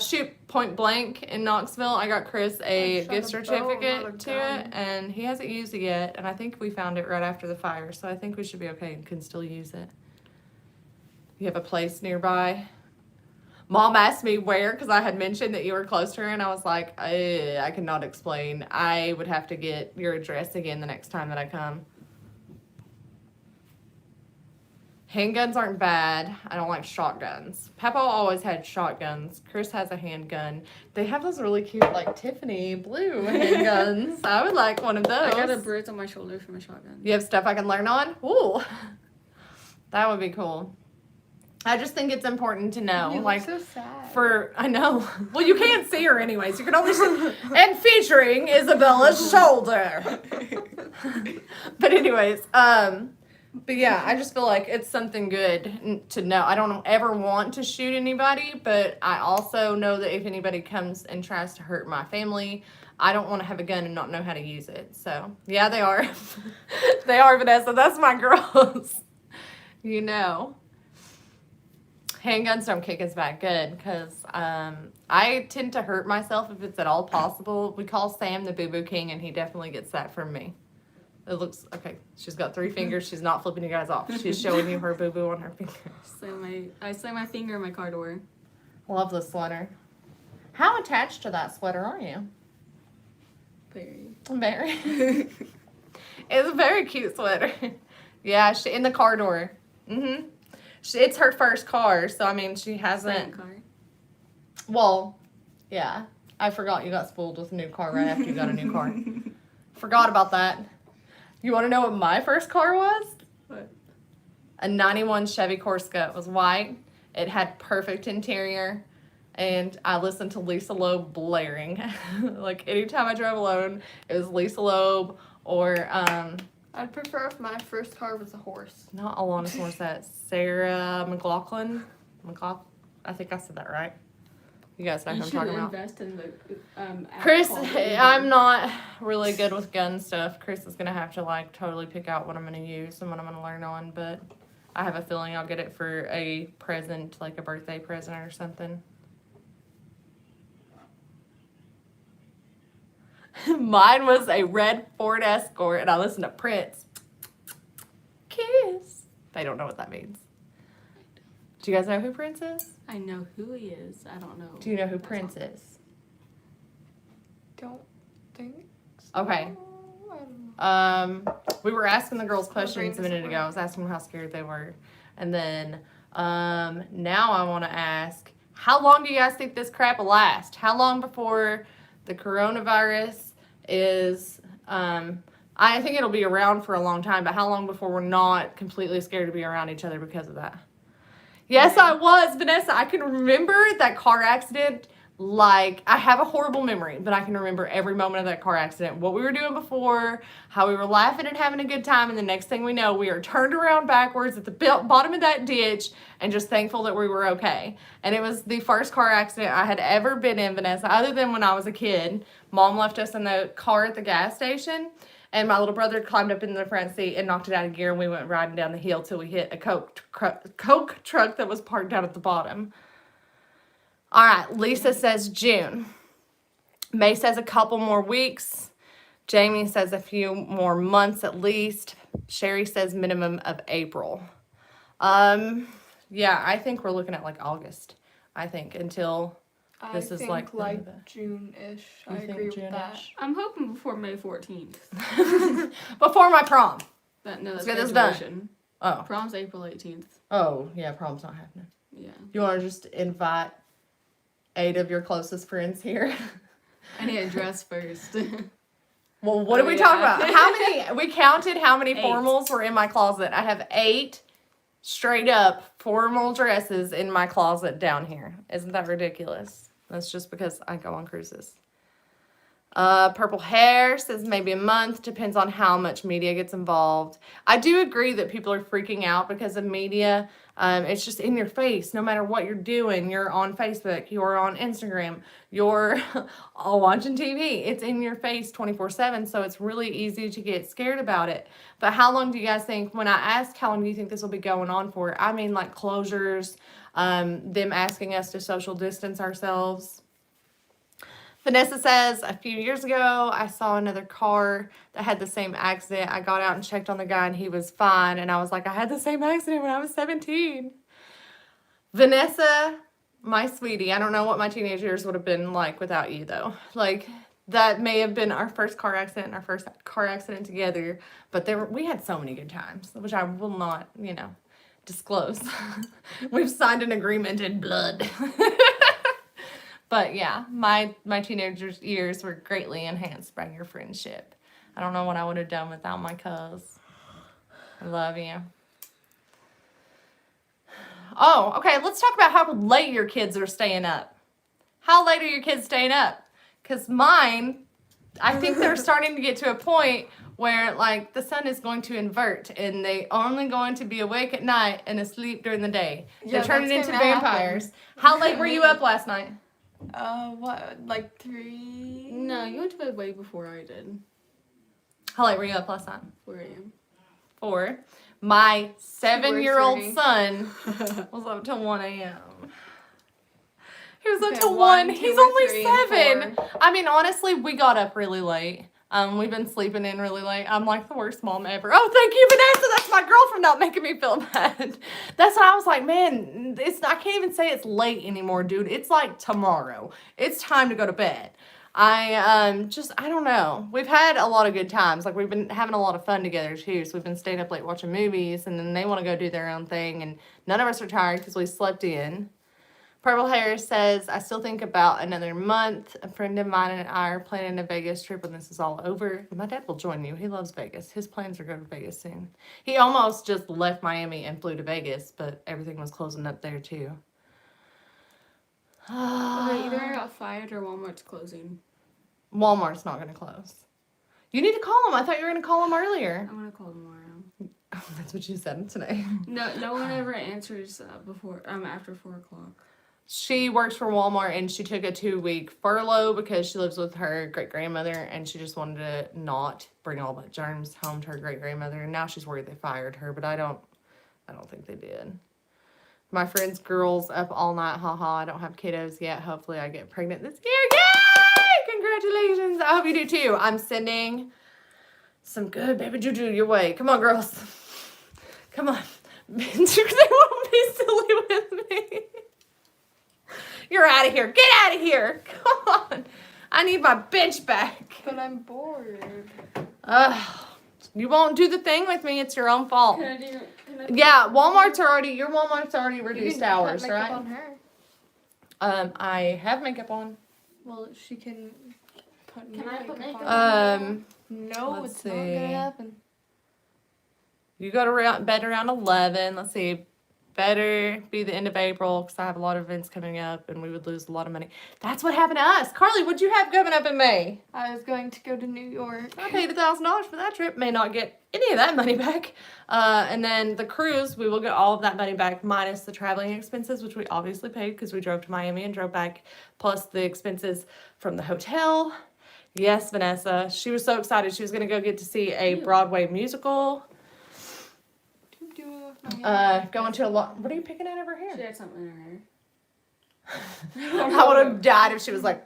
Speaker 1: shoot point blank in Knoxville. I got Chris a
Speaker 2: I've
Speaker 1: gift
Speaker 2: shot a bow,
Speaker 1: certificate
Speaker 2: not a
Speaker 1: to
Speaker 2: gun.
Speaker 1: it, and he hasn't used it yet. And I think we found it right after the fire, so I think we should be okay and can still use it. You have a place nearby? Mom asked me where because I had mentioned that you were close to her, and I was like, I cannot explain. I would have to get your address again the next time that I come. Handguns aren't bad. I don't like shotguns. Papa always had shotguns. Chris has a handgun. They have those really cute, like Tiffany blue handguns. I would like one of those.
Speaker 3: I got a bruise on my shoulder from a shotgun.
Speaker 1: You have stuff I can learn on? Ooh. That would be cool. I just think it's important to know.
Speaker 2: You look
Speaker 1: like,
Speaker 2: so sad.
Speaker 1: I know. Well, you can't see her anyways. You can only see. And featuring Isabella's shoulder. But anyways, but yeah, I just feel like it's something good to know. I don't ever want to shoot anybody, but I also know that if anybody comes and tries to hurt my family, I don't want to have a gun and not know how to use it. So yeah, they are. They are, Vanessa. That's my girls. You know. Handguns don't kick as bad. Good, because I tend to hurt myself if it's at all possible. We call Sam the Boo Boo King, and he definitely gets that from me. It looks, okay, she's got 3 fingers. She's not flipping you guys off. She's showing you her boo-boo on her fingers.
Speaker 3: I slam my finger in my car door.
Speaker 1: Love this sweater. How attached to that sweater are you?
Speaker 3: Very.
Speaker 1: Very. It's a very cute sweater. Yeah, she in the car door. Mm-hmm. It's her first car, so I mean she hasn't.
Speaker 3: Second car.
Speaker 1: Well, yeah. I forgot you got spoiled with a new car right after you got a new car. Forgot about that. You want to know what my first car was?
Speaker 3: What?
Speaker 1: A 91 Chevy Corsica. It was white. It had perfect interior. And I listened to Lisa Loeb blaring. Like, anytime I drove alone, it was Lisa Loeb or,
Speaker 2: I'd prefer if my first car was a horse.
Speaker 1: not Alanis Morissette, Sarah McLachlan. I think I said that right. You guys know who
Speaker 3: You
Speaker 1: I'm
Speaker 3: should
Speaker 1: talking about.
Speaker 3: invest in the
Speaker 1: Chris,
Speaker 3: alcohol that you
Speaker 1: I'm
Speaker 3: drink.
Speaker 1: not really good with gun stuff. Chris is going to have to, like, totally pick out what I'm going to use and what I'm going to learn on, but I have a feeling I'll get it for a present, like a birthday present or something. Mine was a red Ford Escort, and I listened to Prince. Kiss. They don't know what that means. Do you guys know who Prince is?
Speaker 3: I know who he is. I don't know.
Speaker 1: Do you know who
Speaker 3: That's
Speaker 1: Prince
Speaker 3: all.
Speaker 1: is?
Speaker 2: Don't think so.
Speaker 1: Okay.
Speaker 2: I don't know.
Speaker 1: We were asking the girls questions a
Speaker 2: brain
Speaker 1: minute
Speaker 2: doesn't
Speaker 1: ago. I was asking them how scared they were. And then now I want to ask, how long do you guys think this crap will last? How long before the coronavirus is, I think it'll be around for a long time, but how long before we're not completely scared to be around each other because of that? Yes, I was, Vanessa. I can remember that car accident. Like, I have a horrible memory, but I can remember every moment of that car accident. What we were doing before, how we were laughing and having a good time, and the next thing we know, we are turned around backwards at the bottom of that ditch and just thankful that we were okay. And it was the first car accident I had ever been in, Vanessa, other than when I was a kid. Mom left us in the car at the gas station, and my little brother climbed up in the front seat and knocked it out of gear, and we went riding down the hill till we hit a Coke truck that was parked down at the bottom. All right, Lisa says June. May says a couple more weeks. Jamie says a few more months at least. Sherry says minimum of April. Yeah, I think we're looking at like August. I think until this
Speaker 2: I
Speaker 1: is
Speaker 2: think
Speaker 1: like the end of it.
Speaker 2: June-ish.
Speaker 1: You
Speaker 2: I
Speaker 1: think
Speaker 2: agree with that.
Speaker 1: June-ish?
Speaker 3: I'm hoping before May 14th.
Speaker 1: Before my prom.
Speaker 3: No,
Speaker 1: Let's
Speaker 3: that's
Speaker 1: get this done.
Speaker 3: graduation.
Speaker 1: Oh,
Speaker 3: Prom's April 18th.
Speaker 1: oh yeah, prom's not happening.
Speaker 3: Yeah.
Speaker 1: You want to just invite 8 of your closest friends here?
Speaker 3: I need a dress first.
Speaker 1: Well, what did we
Speaker 3: yeah.
Speaker 1: talk about? How many? We counted how many
Speaker 3: 8.
Speaker 1: formals were in my closet. I have 8 straight up formal dresses in my closet down here. Isn't that ridiculous? That's just because I go on cruises. Purple hair says maybe a month. Depends on how much media gets involved. I do agree that people are freaking out because of media. It's just in your face. No matter what you're doing, you're on Facebook, you're on Instagram, you're all watching TV. It's in your face 24/7. So it's really easy to get scared about it. But how long do you guys think, when I asked how long do you think this will be going on for? I mean, like closures, them asking us to social distance ourselves. Vanessa says, a few years ago, I saw another car that had the same accident. I got out and checked on the guy, and he was fine. And I was like, I had the same accident when I was 17. Vanessa, my sweetie, I don't know what my teenage years would have been like without you, though. Like, that may have been our first car accident, our first car accident together. But we had so many good times, which I will not, disclose. We've signed an agreement in blood. But yeah, my teenager years were greatly enhanced by your friendship. I don't know what I would have done without my cuz. I love you. Oh, okay, let's talk about how late your kids are staying up. How late are your kids staying up? Because mine, I think they're starting to get to a point where, like, the sun is going to invert and they only going to be awake at night and asleep during the day.
Speaker 2: Yeah,
Speaker 1: They're turning
Speaker 2: that's
Speaker 1: into
Speaker 2: gonna
Speaker 1: vampires. How late were you up last night?
Speaker 2: What, like 3?
Speaker 3: No, you went to bed way before I did.
Speaker 1: How late were you up last night?
Speaker 3: 4 a.m.
Speaker 1: 4. My 7-year-old
Speaker 2: 4:30.
Speaker 1: son was up till 1 a.m. He was up
Speaker 2: Okay,
Speaker 1: till
Speaker 2: 1,
Speaker 1: 1.
Speaker 2: 2,
Speaker 1: He's
Speaker 2: or
Speaker 1: only
Speaker 2: 3, and
Speaker 1: 7. I mean, honestly, we got up really late. We've been sleeping in really late. I'm like the worst mom ever. Oh, thank you, Vanessa. That's my girlfriend not making me feel bad. That's why I was like, man, I can't even say it's late anymore, dude. It's like tomorrow. It's time to go to bed. I don't know. We've had a lot of good times. Like, we've been having a lot of fun together too. So we've been staying up late watching movies, and then they want to go do their own thing, and none of us are tired because we slept in. Purple Hair says, I still think about another month. A friend of mine and I are planning a Vegas trip when this is all over. My dad will join you. He loves Vegas. His plans are going to Vegas soon. He almost just left Miami and flew to Vegas, but everything was closing up there too.
Speaker 3: Okay, either I got fired or Walmart's closing.
Speaker 1: Walmart's not going to close. You need to call him. I thought you were going to call him earlier.
Speaker 3: I'm gonna call tomorrow.
Speaker 1: That's what you said today.
Speaker 3: No one ever answers after 4 o'clock.
Speaker 1: She works for Walmart, and she took a 2-week furlough because she lives with her great-grandmother, and she just wanted to not bring all the germs home to her great-grandmother. And now she's worried they fired her, but I don't think they did. My friend's girls up all night. Haha, I don't have kiddos yet. Hopefully I get pregnant this year. Yay! Congratulations. I hope you do too. I'm sending some good baby juju your way. Come on, girls. Come on. They won't be silly with me. You're out of here. Get out of here. Come on. I need my bench back.
Speaker 2: But I'm bored.
Speaker 1: You won't do the thing with me. It's your own fault.
Speaker 3: Can I
Speaker 1: Yeah, your Walmart's already reduced hours,
Speaker 2: put makeup
Speaker 1: right?
Speaker 2: on her.
Speaker 1: I have makeup on.
Speaker 2: Well, she can put
Speaker 3: Can I put makeup
Speaker 2: on. No,
Speaker 1: let's
Speaker 2: it's not
Speaker 1: see.
Speaker 2: gonna happen.
Speaker 1: You go to bed around 11. Let's see. Better be the end of April because I have a lot of events coming up and we would lose a lot of money. That's what happened to us. Carly, what'd you have coming up in May?
Speaker 2: I was going to go to New York.
Speaker 1: I paid $1,000 for that trip. May not get any of that money back. And then the cruise, we will get all of that money back minus the traveling expenses, which we obviously paid because we drove to Miami and drove back, plus the expenses from the hotel. Yes, Vanessa. She was so excited. She was going to go get to see a Broadway musical. Going to a lot. What are you picking at over
Speaker 3: She
Speaker 1: here?
Speaker 3: had something in her hair.
Speaker 1: I would have died if she was like,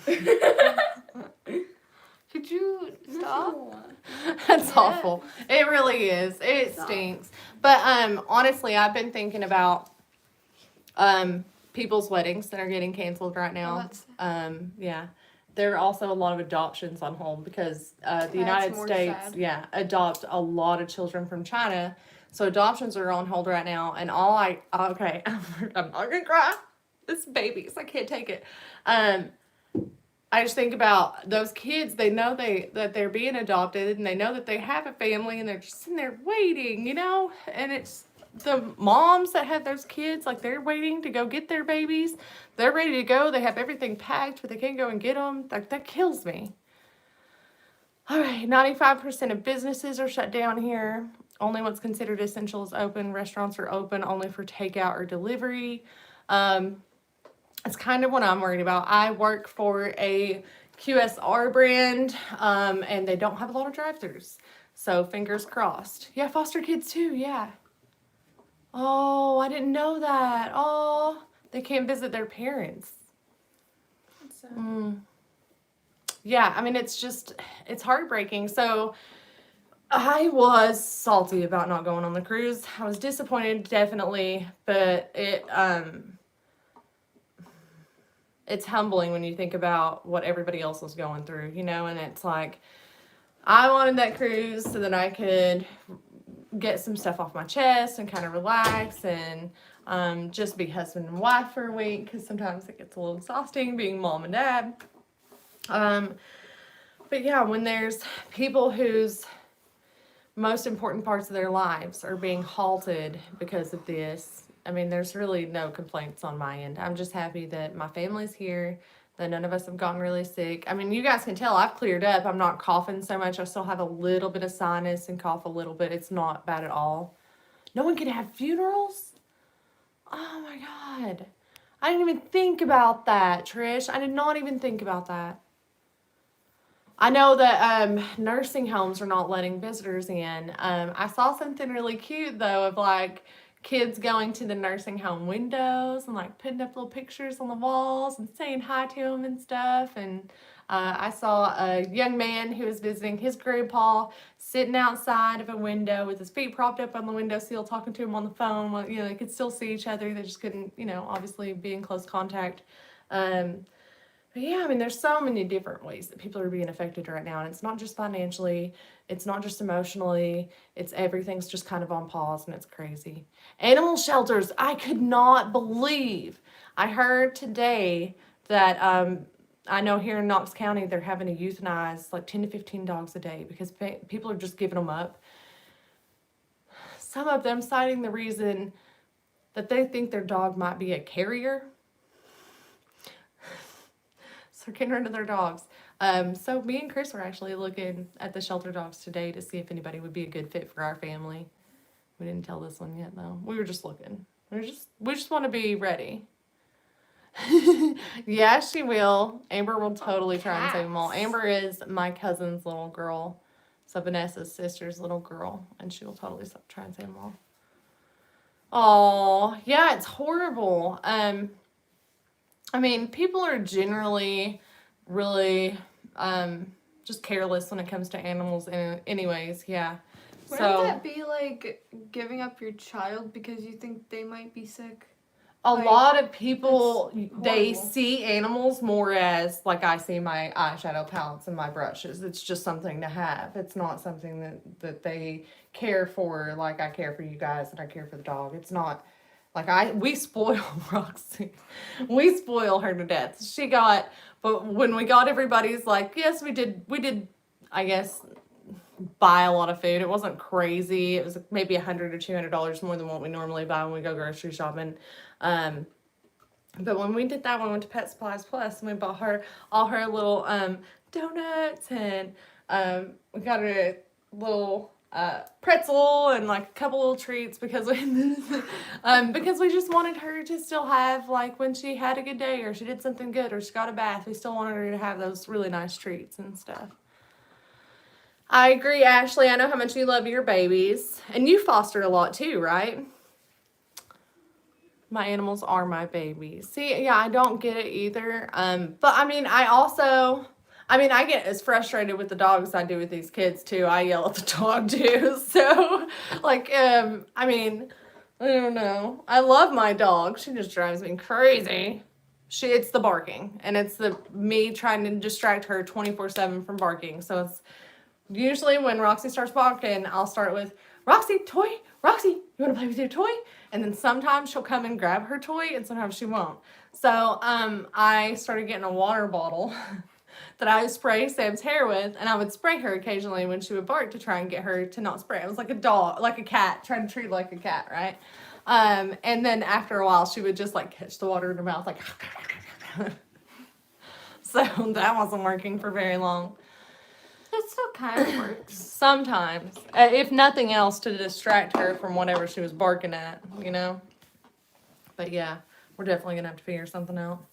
Speaker 2: Could you stop?
Speaker 3: No.
Speaker 1: that's awful. It really is. It stinks. But honestly, I've been thinking about people's weddings that are getting canceled right now. Yeah. There are also a lot of adoptions on hold because the United
Speaker 2: more
Speaker 1: States,
Speaker 2: sad.
Speaker 1: adopt a lot of children from China. So adoptions are on hold right now. And okay, I'm not gonna cry. It's babies. I can't take it. I just think about those kids. They know that they're being adopted, and they know that they have a family, and they're just sitting there waiting, And it's the moms that have those kids, like they're waiting to go get their babies. They're ready to go. They have everything packed, but they can't go and get them. That kills me. All right, 95% of businesses are shut down here. Only what's considered essential is open. Restaurants are open only for takeout or delivery. It's kind of what I'm worried about. I work for a QSR brand, and they don't have a lot of drive-thrus. So fingers crossed. Yeah, foster kids too, yeah. Oh, I didn't know that. Oh, they can't visit their parents. Yeah, I mean, it's heartbreaking. So I was salty about not going on the cruise. I was disappointed, definitely, but it's humbling when you think about what everybody else was going through, and it's like, I wanted that cruise so that I could get some stuff off my chest and kind of relax and just be husband and wife for a week, because sometimes it gets a little exhausting being mom and dad. But yeah, when there's people whose most important parts of their lives are being halted because of this, I mean, there's really no complaints on my end. I'm just happy that my family's here, that none of us have gotten really sick. I mean, you guys can tell I've cleared up. I'm not coughing so much. I still have a little bit of sinus and cough a little bit. It's not bad at all. No one can have funerals? Oh my God. I didn't even think about that, Trish. I did not even think about that. I know that nursing homes are not letting visitors in. I saw something really cute, though, of like kids going to the nursing home windows and like putting up little pictures on the walls and saying hi to them and stuff. And I saw a young man who was visiting his grandpa sitting outside of a window with his feet propped up on the windowsill, talking to him on the phone. Well, you know, they could still see each other. They just couldn't, you know, obviously be in close contact. But yeah, I mean, there's so many different ways that people are being affected right now. And it's not just financially, it's not just emotionally, it's everything's just kind of on pause and it's crazy. Animal shelters, I could not believe. I heard today that I know here in Knox County, they're having to euthanize like 10 to 15 dogs a day because people are just giving them up. Some of them citing the reason that they think their dog might be a carrier. So they're getting rid of their dogs. So me and Chris were actually looking at the shelter dogs today to see if anybody would be a good fit for our family. We didn't tell this one yet though. We were just looking. We just want to be ready. Yeah, she will. Amber will totally try and save them all. Amber is my cousin's little girl. So Vanessa's sister's little girl. And she will totally try and save them all. Oh, yeah, it's horrible. I mean, people are generally really just careless when it comes to animals anyways, yeah.
Speaker 2: Wouldn't that be like giving up your child because you think they might be sick?
Speaker 1: A
Speaker 2: Like,
Speaker 1: lot of people, they
Speaker 2: horrible.
Speaker 1: see animals more as, like I see my eyeshadow palettes and my brushes. It's just something to have. It's not something that they care for like I care for you guys and I care for the dog. It's not, like we spoil Roxy. We spoil her to death. But when we got everybody's like, yes, we did, I guess, buy a lot of food. It wasn't crazy. It was maybe $100 or $200 more than what we normally buy when we go grocery shopping. But when we did that, we went to Pet Supplies Plus and we bought her all her little donuts and we got her a little pretzel and like a couple little treats because we just wanted her to still have, like, when she had a good day or she did something good or she got a bath, we still wanted her to have those really nice treats and stuff. I agree, Ashley. I know how much you love your babies. And you fostered a lot too, right? My animals are my babies. See, yeah, I don't get it either. But I mean, I get as frustrated with the dogs as I do with these kids too. I yell at the dog too. So, like, I mean, I don't know. I love my dog. She just drives me crazy. It's the barking. And it's me trying to distract her 24/7 from barking. So it's usually when Roxy starts barking, I'll start with, Roxy, toy, Roxy, you want to play with your toy? And then sometimes she'll come and grab her toy and sometimes she won't. So I started getting a water bottle that I would spray Sam's hair with, and I would spray her occasionally when she would bark to try and get her to not spray. It was like a dog, like a cat, trying to treat her like a cat, right? And then after a while, she would just like catch the water in her mouth, like. So that wasn't working for very long.
Speaker 2: It still kind of works.
Speaker 1: Sometimes, if nothing else, to distract her from whatever she was barking at, you know. But yeah, we're definitely gonna have to figure something out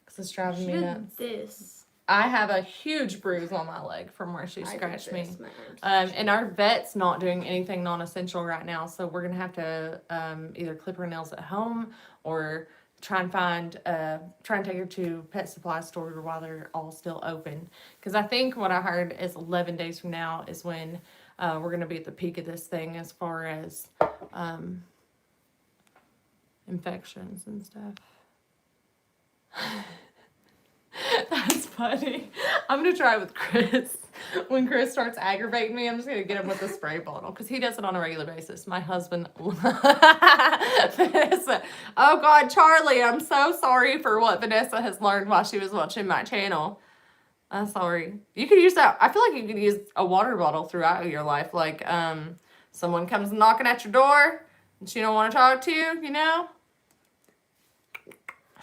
Speaker 1: because it's driving me nuts.
Speaker 2: This.
Speaker 1: I have a huge bruise on my leg from where she scratched me.
Speaker 2: My arms.
Speaker 1: And our vet's not doing anything non-essential right now, so we're gonna have to either clip her nails at home or try and take her to pet supply store while they're all still open. Because I think what I heard is 11 days from now is when we're going to be at the peak of this thing as far as infections and stuff. That's funny. I'm going to try it with Chris. When Chris starts aggravating me, I'm just going to get him with a spray bottle because he does it on a regular basis. My husband, Vanessa. Oh God, Charlie, I'm so sorry for what Vanessa has learned while she was watching my channel. I'm sorry. You could use that. I feel like you could use a water bottle throughout your life. Like, someone comes knocking at your door and she don't want to talk to you, you know?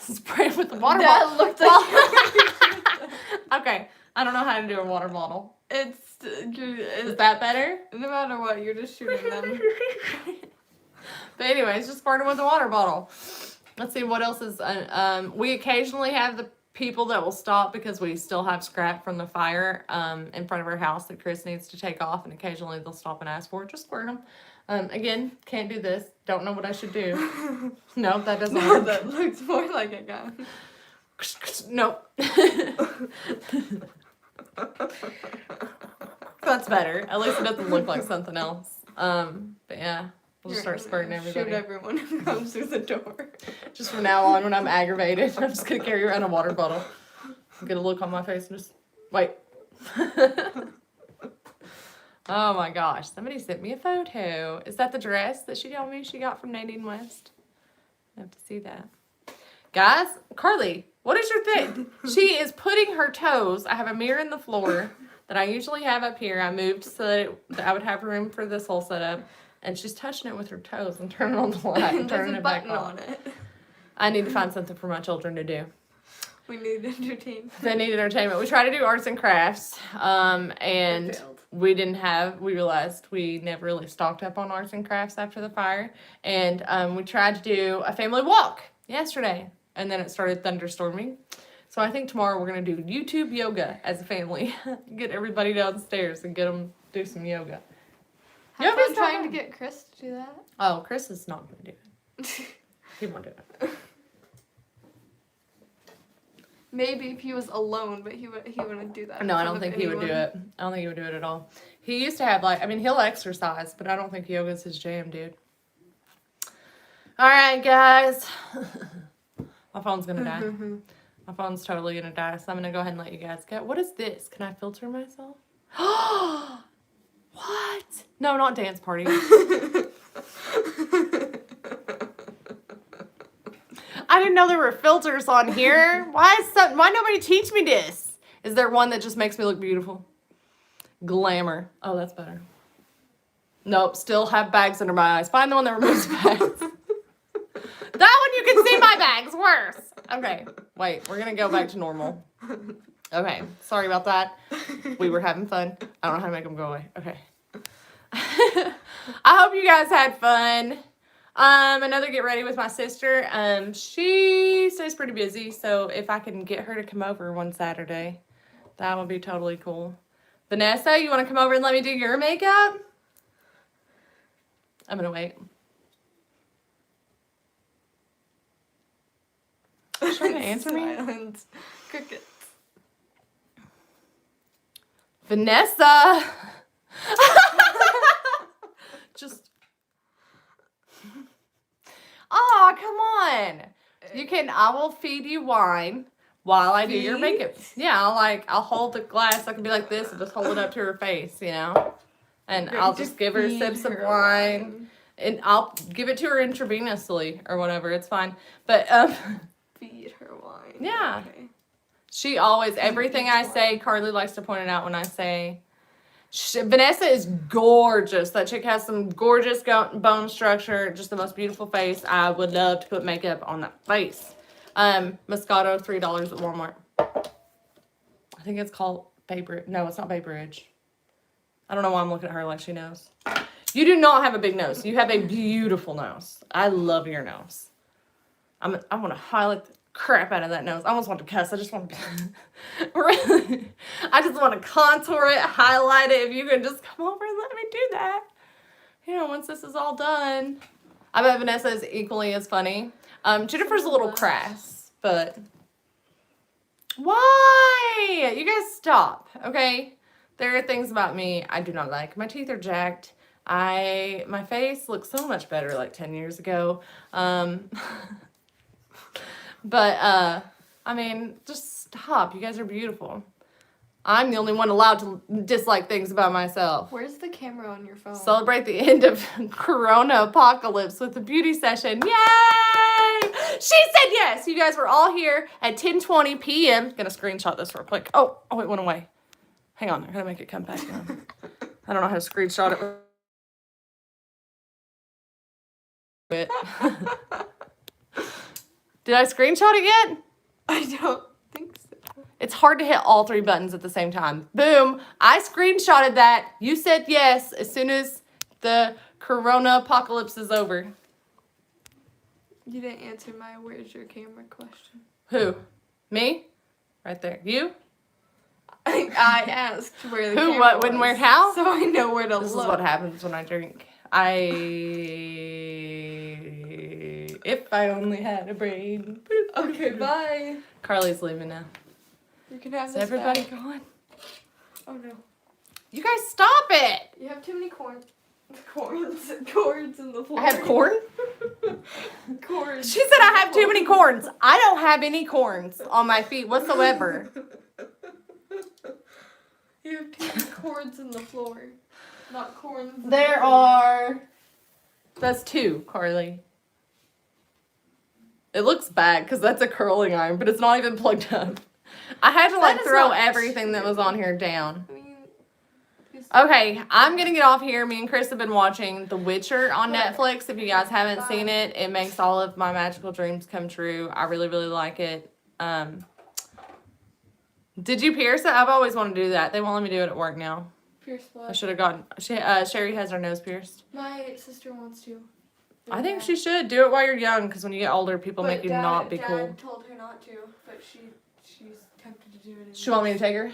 Speaker 1: Spray with the water bottle.
Speaker 2: That looked like.
Speaker 1: Okay, I don't know how to do a water bottle.
Speaker 2: Is
Speaker 1: Is that better?
Speaker 2: no matter what, you're just shooting them.
Speaker 1: But anyways, just squirt them with a water bottle. Let's see what else is. We occasionally have the people that will stop because we still have scrap from the fire in front of our house that Chris needs to take off, and occasionally they'll stop and ask for it. Just squirt them. Again, can't do this. Don't know what I should do. No, that doesn't
Speaker 2: No,
Speaker 1: work.
Speaker 2: that looks more like a gun.
Speaker 1: Nope. That's better. At least it doesn't look like something else. But yeah, we'll just start spurting everybody.
Speaker 2: Shoot everyone who comes through the door.
Speaker 1: Just from now on, when I'm aggravated, I'm just gonna carry around a water bottle. Get a look on my face and just wait. Oh my gosh, somebody sent me a photo. Is that the dress that she told me she got from Nadine West? I have to see that. Guys, Carly, what is your thing? She is putting her toes. I have a mirror in the floor that I usually have up here. I moved so that I would have room for this whole setup. And she's touching it with her toes and turning on the light and turning
Speaker 2: There's a
Speaker 1: it back
Speaker 2: button
Speaker 1: on.
Speaker 2: on it.
Speaker 1: I need to find something for my children to do.
Speaker 2: We need entertainment.
Speaker 1: They need entertainment. We try to do arts and crafts, and
Speaker 2: failed.
Speaker 1: we realized we never really stocked up on arts and crafts after the fire. And we tried to do a family walk yesterday, and then it started thunderstorming. So I think tomorrow we're going to do YouTube yoga as a family. Get everybody downstairs and get them do some yoga.
Speaker 2: Have
Speaker 1: Yoga's
Speaker 2: fun
Speaker 1: not
Speaker 2: trying to
Speaker 1: bad.
Speaker 2: get Chris to do that.
Speaker 1: Oh, Chris is not going to do it. He won't do it.
Speaker 2: Maybe if he was alone, but he wouldn't do that.
Speaker 1: No, I
Speaker 2: in
Speaker 1: don't
Speaker 2: front
Speaker 1: think
Speaker 2: of
Speaker 1: he would do
Speaker 2: anyone.
Speaker 1: it. I don't think he would do it at all. He used to have he'll exercise, but I don't think yoga's his jam, dude. All right, guys. My phone's gonna die. My phone's totally gonna die, so I'm gonna go ahead and let you guys go. What is this? Can I filter myself? What? No, not dance party. I didn't know there were filters on here. Why nobody teach me this? Is there one that just makes me look beautiful? Glamour. Oh, that's better. Nope, still have bags under my eyes. Find the one that removes bags. That one you can see my bags. Worse. Okay, wait. We're gonna go back to normal. Okay, sorry about that. We were having fun. I don't know how to make them go away. Okay. I hope you guys had fun. Another get ready with my sister. She stays pretty busy, so if I can get her to come over one Saturday, that would be totally cool. Vanessa, you want to come over and let me do your makeup? I'm gonna wait. She's trying to answer me.
Speaker 2: Silence. Crickets.
Speaker 1: Vanessa! Just. Oh, come on. I will feed you wine while I do your
Speaker 2: Feed?
Speaker 1: makeup. Yeah, I'll hold the glass. I can be like this and just hold it up to her face, you know? And I'll just give her sips of wine. And I'll give it to her intravenously or whatever. It's fine. But,
Speaker 2: Feed her wine.
Speaker 1: Yeah.
Speaker 2: Okay.
Speaker 1: she always, everything I say, Carly likes to point it out when I say, Vanessa is gorgeous. That chick has some gorgeous bone structure, just the most beautiful face. I would love to put makeup on that face. Moscato, $3 at Walmart. I think it's called Bay Bridge. No, it's not Bay Bridge. I don't know why I'm looking at her like she knows. You do not have a big nose. You have a beautiful nose. I love your nose. I want to highlight the crap out of that nose. I almost want to cuss. I just want to really, I just want to contour it, highlight it. If you can just come over and let me do that. You know, once this is all done. I bet Vanessa is equally as funny. Jennifer's a little crass, but why? You guys stop, okay? There are things about me I do not like. My teeth are jacked. My face looks so much better like 10 years ago. But, I mean, just stop. You guys are beautiful. I'm the only one allowed to dislike things about myself.
Speaker 2: Where's the camera on your phone?
Speaker 1: Celebrate the end of Corona apocalypse with a beauty session. Yay! She said yes. You guys were all here at 10:20 p.m. Gonna screenshot this real quick. Oh, it went away. Hang on. I gotta make it come back now. I don't know how to screenshot it. Did I screenshot it yet?
Speaker 2: I don't think so.
Speaker 1: It's hard to hit all three buttons at the same time. Boom. I screenshotted that. You said yes as soon as the Corona apocalypse is over.
Speaker 2: You didn't answer my where's your camera question.
Speaker 1: Who? Me? Right there. You?
Speaker 2: I asked where the
Speaker 1: Who,
Speaker 2: camera
Speaker 1: what, when,
Speaker 2: was,
Speaker 1: where, how?
Speaker 2: So I know where to
Speaker 1: This
Speaker 2: look.
Speaker 1: is what happens when I drink. If I only had a brain.
Speaker 2: Okay, bye.
Speaker 1: Carly's leaving now.
Speaker 2: You can have
Speaker 1: Is
Speaker 2: this
Speaker 1: everybody
Speaker 2: back.
Speaker 1: going?
Speaker 2: Oh no.
Speaker 1: You guys stop it!
Speaker 2: You have too many corns in the floor.
Speaker 1: I have corn?
Speaker 2: Corns.
Speaker 1: She said I have too many corns. I don't have any corns on my feet whatsoever.
Speaker 2: You have too many corns in the floor. Not corns. in the
Speaker 1: There
Speaker 2: floor.
Speaker 1: are. That's 2, Carly. It looks bad because that's a curling iron, but it's not even plugged up. I had to
Speaker 2: That
Speaker 1: like
Speaker 2: is
Speaker 1: throw
Speaker 2: not
Speaker 1: everything that was on here down.
Speaker 2: I mean, it's-
Speaker 1: Okay, I'm gonna get off here. Me and Chris have been watching The Witcher on Netflix. If you guys haven't seen it, it makes all of my magical dreams come true. I really, really like it. Did you pierce it? I've always wanted to do that. They won't let me do it at work now.
Speaker 2: Pierce
Speaker 1: I
Speaker 2: blood.
Speaker 1: should have gotten. Sherry has her nose pierced.
Speaker 2: My sister wants to.
Speaker 1: I think she should do it while you're young, because when you get older, people
Speaker 2: But
Speaker 1: make you
Speaker 2: Dad,
Speaker 1: not be
Speaker 2: Dad
Speaker 1: cool.
Speaker 2: told her not to, but she's tempted to do it.
Speaker 1: She want me to take her?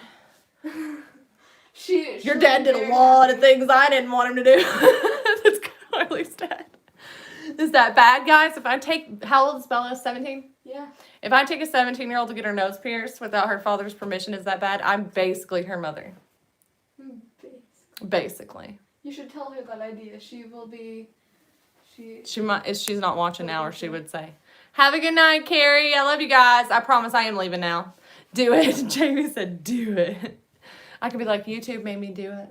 Speaker 2: She.
Speaker 1: Your dad did a lot of things I didn't want him to do. That's Carly's dad. Is that bad, guys? If I take, how old is Bella? 17?
Speaker 2: Yeah.
Speaker 1: If I take a 17-year-old to get her nose pierced without her father's permission, is that bad? I'm basically her mother. Basically.
Speaker 2: You should tell her that idea. She will be.
Speaker 1: She might, if she's not watching now, or she would say, "Have a good night, Carrie. I love you guys. I promise I am leaving now." Do it. Jamie said, "Do it." I could be like, YouTube made me do it.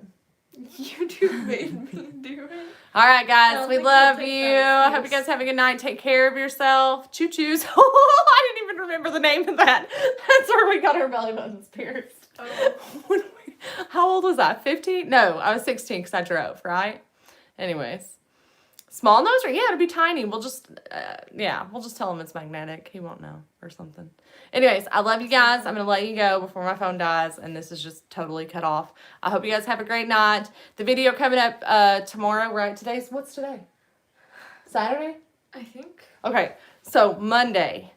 Speaker 2: YouTube made me do it.
Speaker 1: All right,
Speaker 2: I
Speaker 1: guys.
Speaker 2: don't
Speaker 1: We
Speaker 2: think
Speaker 1: love
Speaker 2: she'll take
Speaker 1: you.
Speaker 2: that
Speaker 1: I hope you
Speaker 2: excuse.
Speaker 1: guys have a good night. Take care of yourself. Choo choos. I didn't even remember the name of that. That's where we got our belly buttons pierced.
Speaker 2: Oh.
Speaker 1: How old was I? 15? No, I was 16 because I drove, right? Anyways. Small nose ring? Yeah, it'll be tiny. We'll just, we'll just tell him it's magnetic. He won't know or something. Anyways, I love you guys. I'm going to let you go before my phone dies and this is just totally cut off. I hope you guys have a great night. The video coming up tomorrow, right? What's today? Saturday?
Speaker 2: I think.
Speaker 1: Okay, so Monday,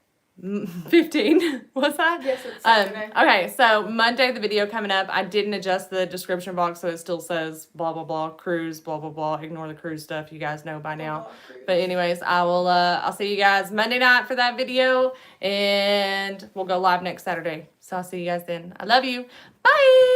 Speaker 1: 15, what's that?
Speaker 2: Yes, it's Saturday.
Speaker 1: Okay, so Monday, the video coming up. I didn't adjust the description box, so it still says blah, blah, blah, cruise, blah, blah, blah. Ignore the cruise stuff. You guys know by now. But anyways, I'll see you guys Monday night for that video, and we'll go live next Saturday. So I'll see you guys then. I love you. Bye.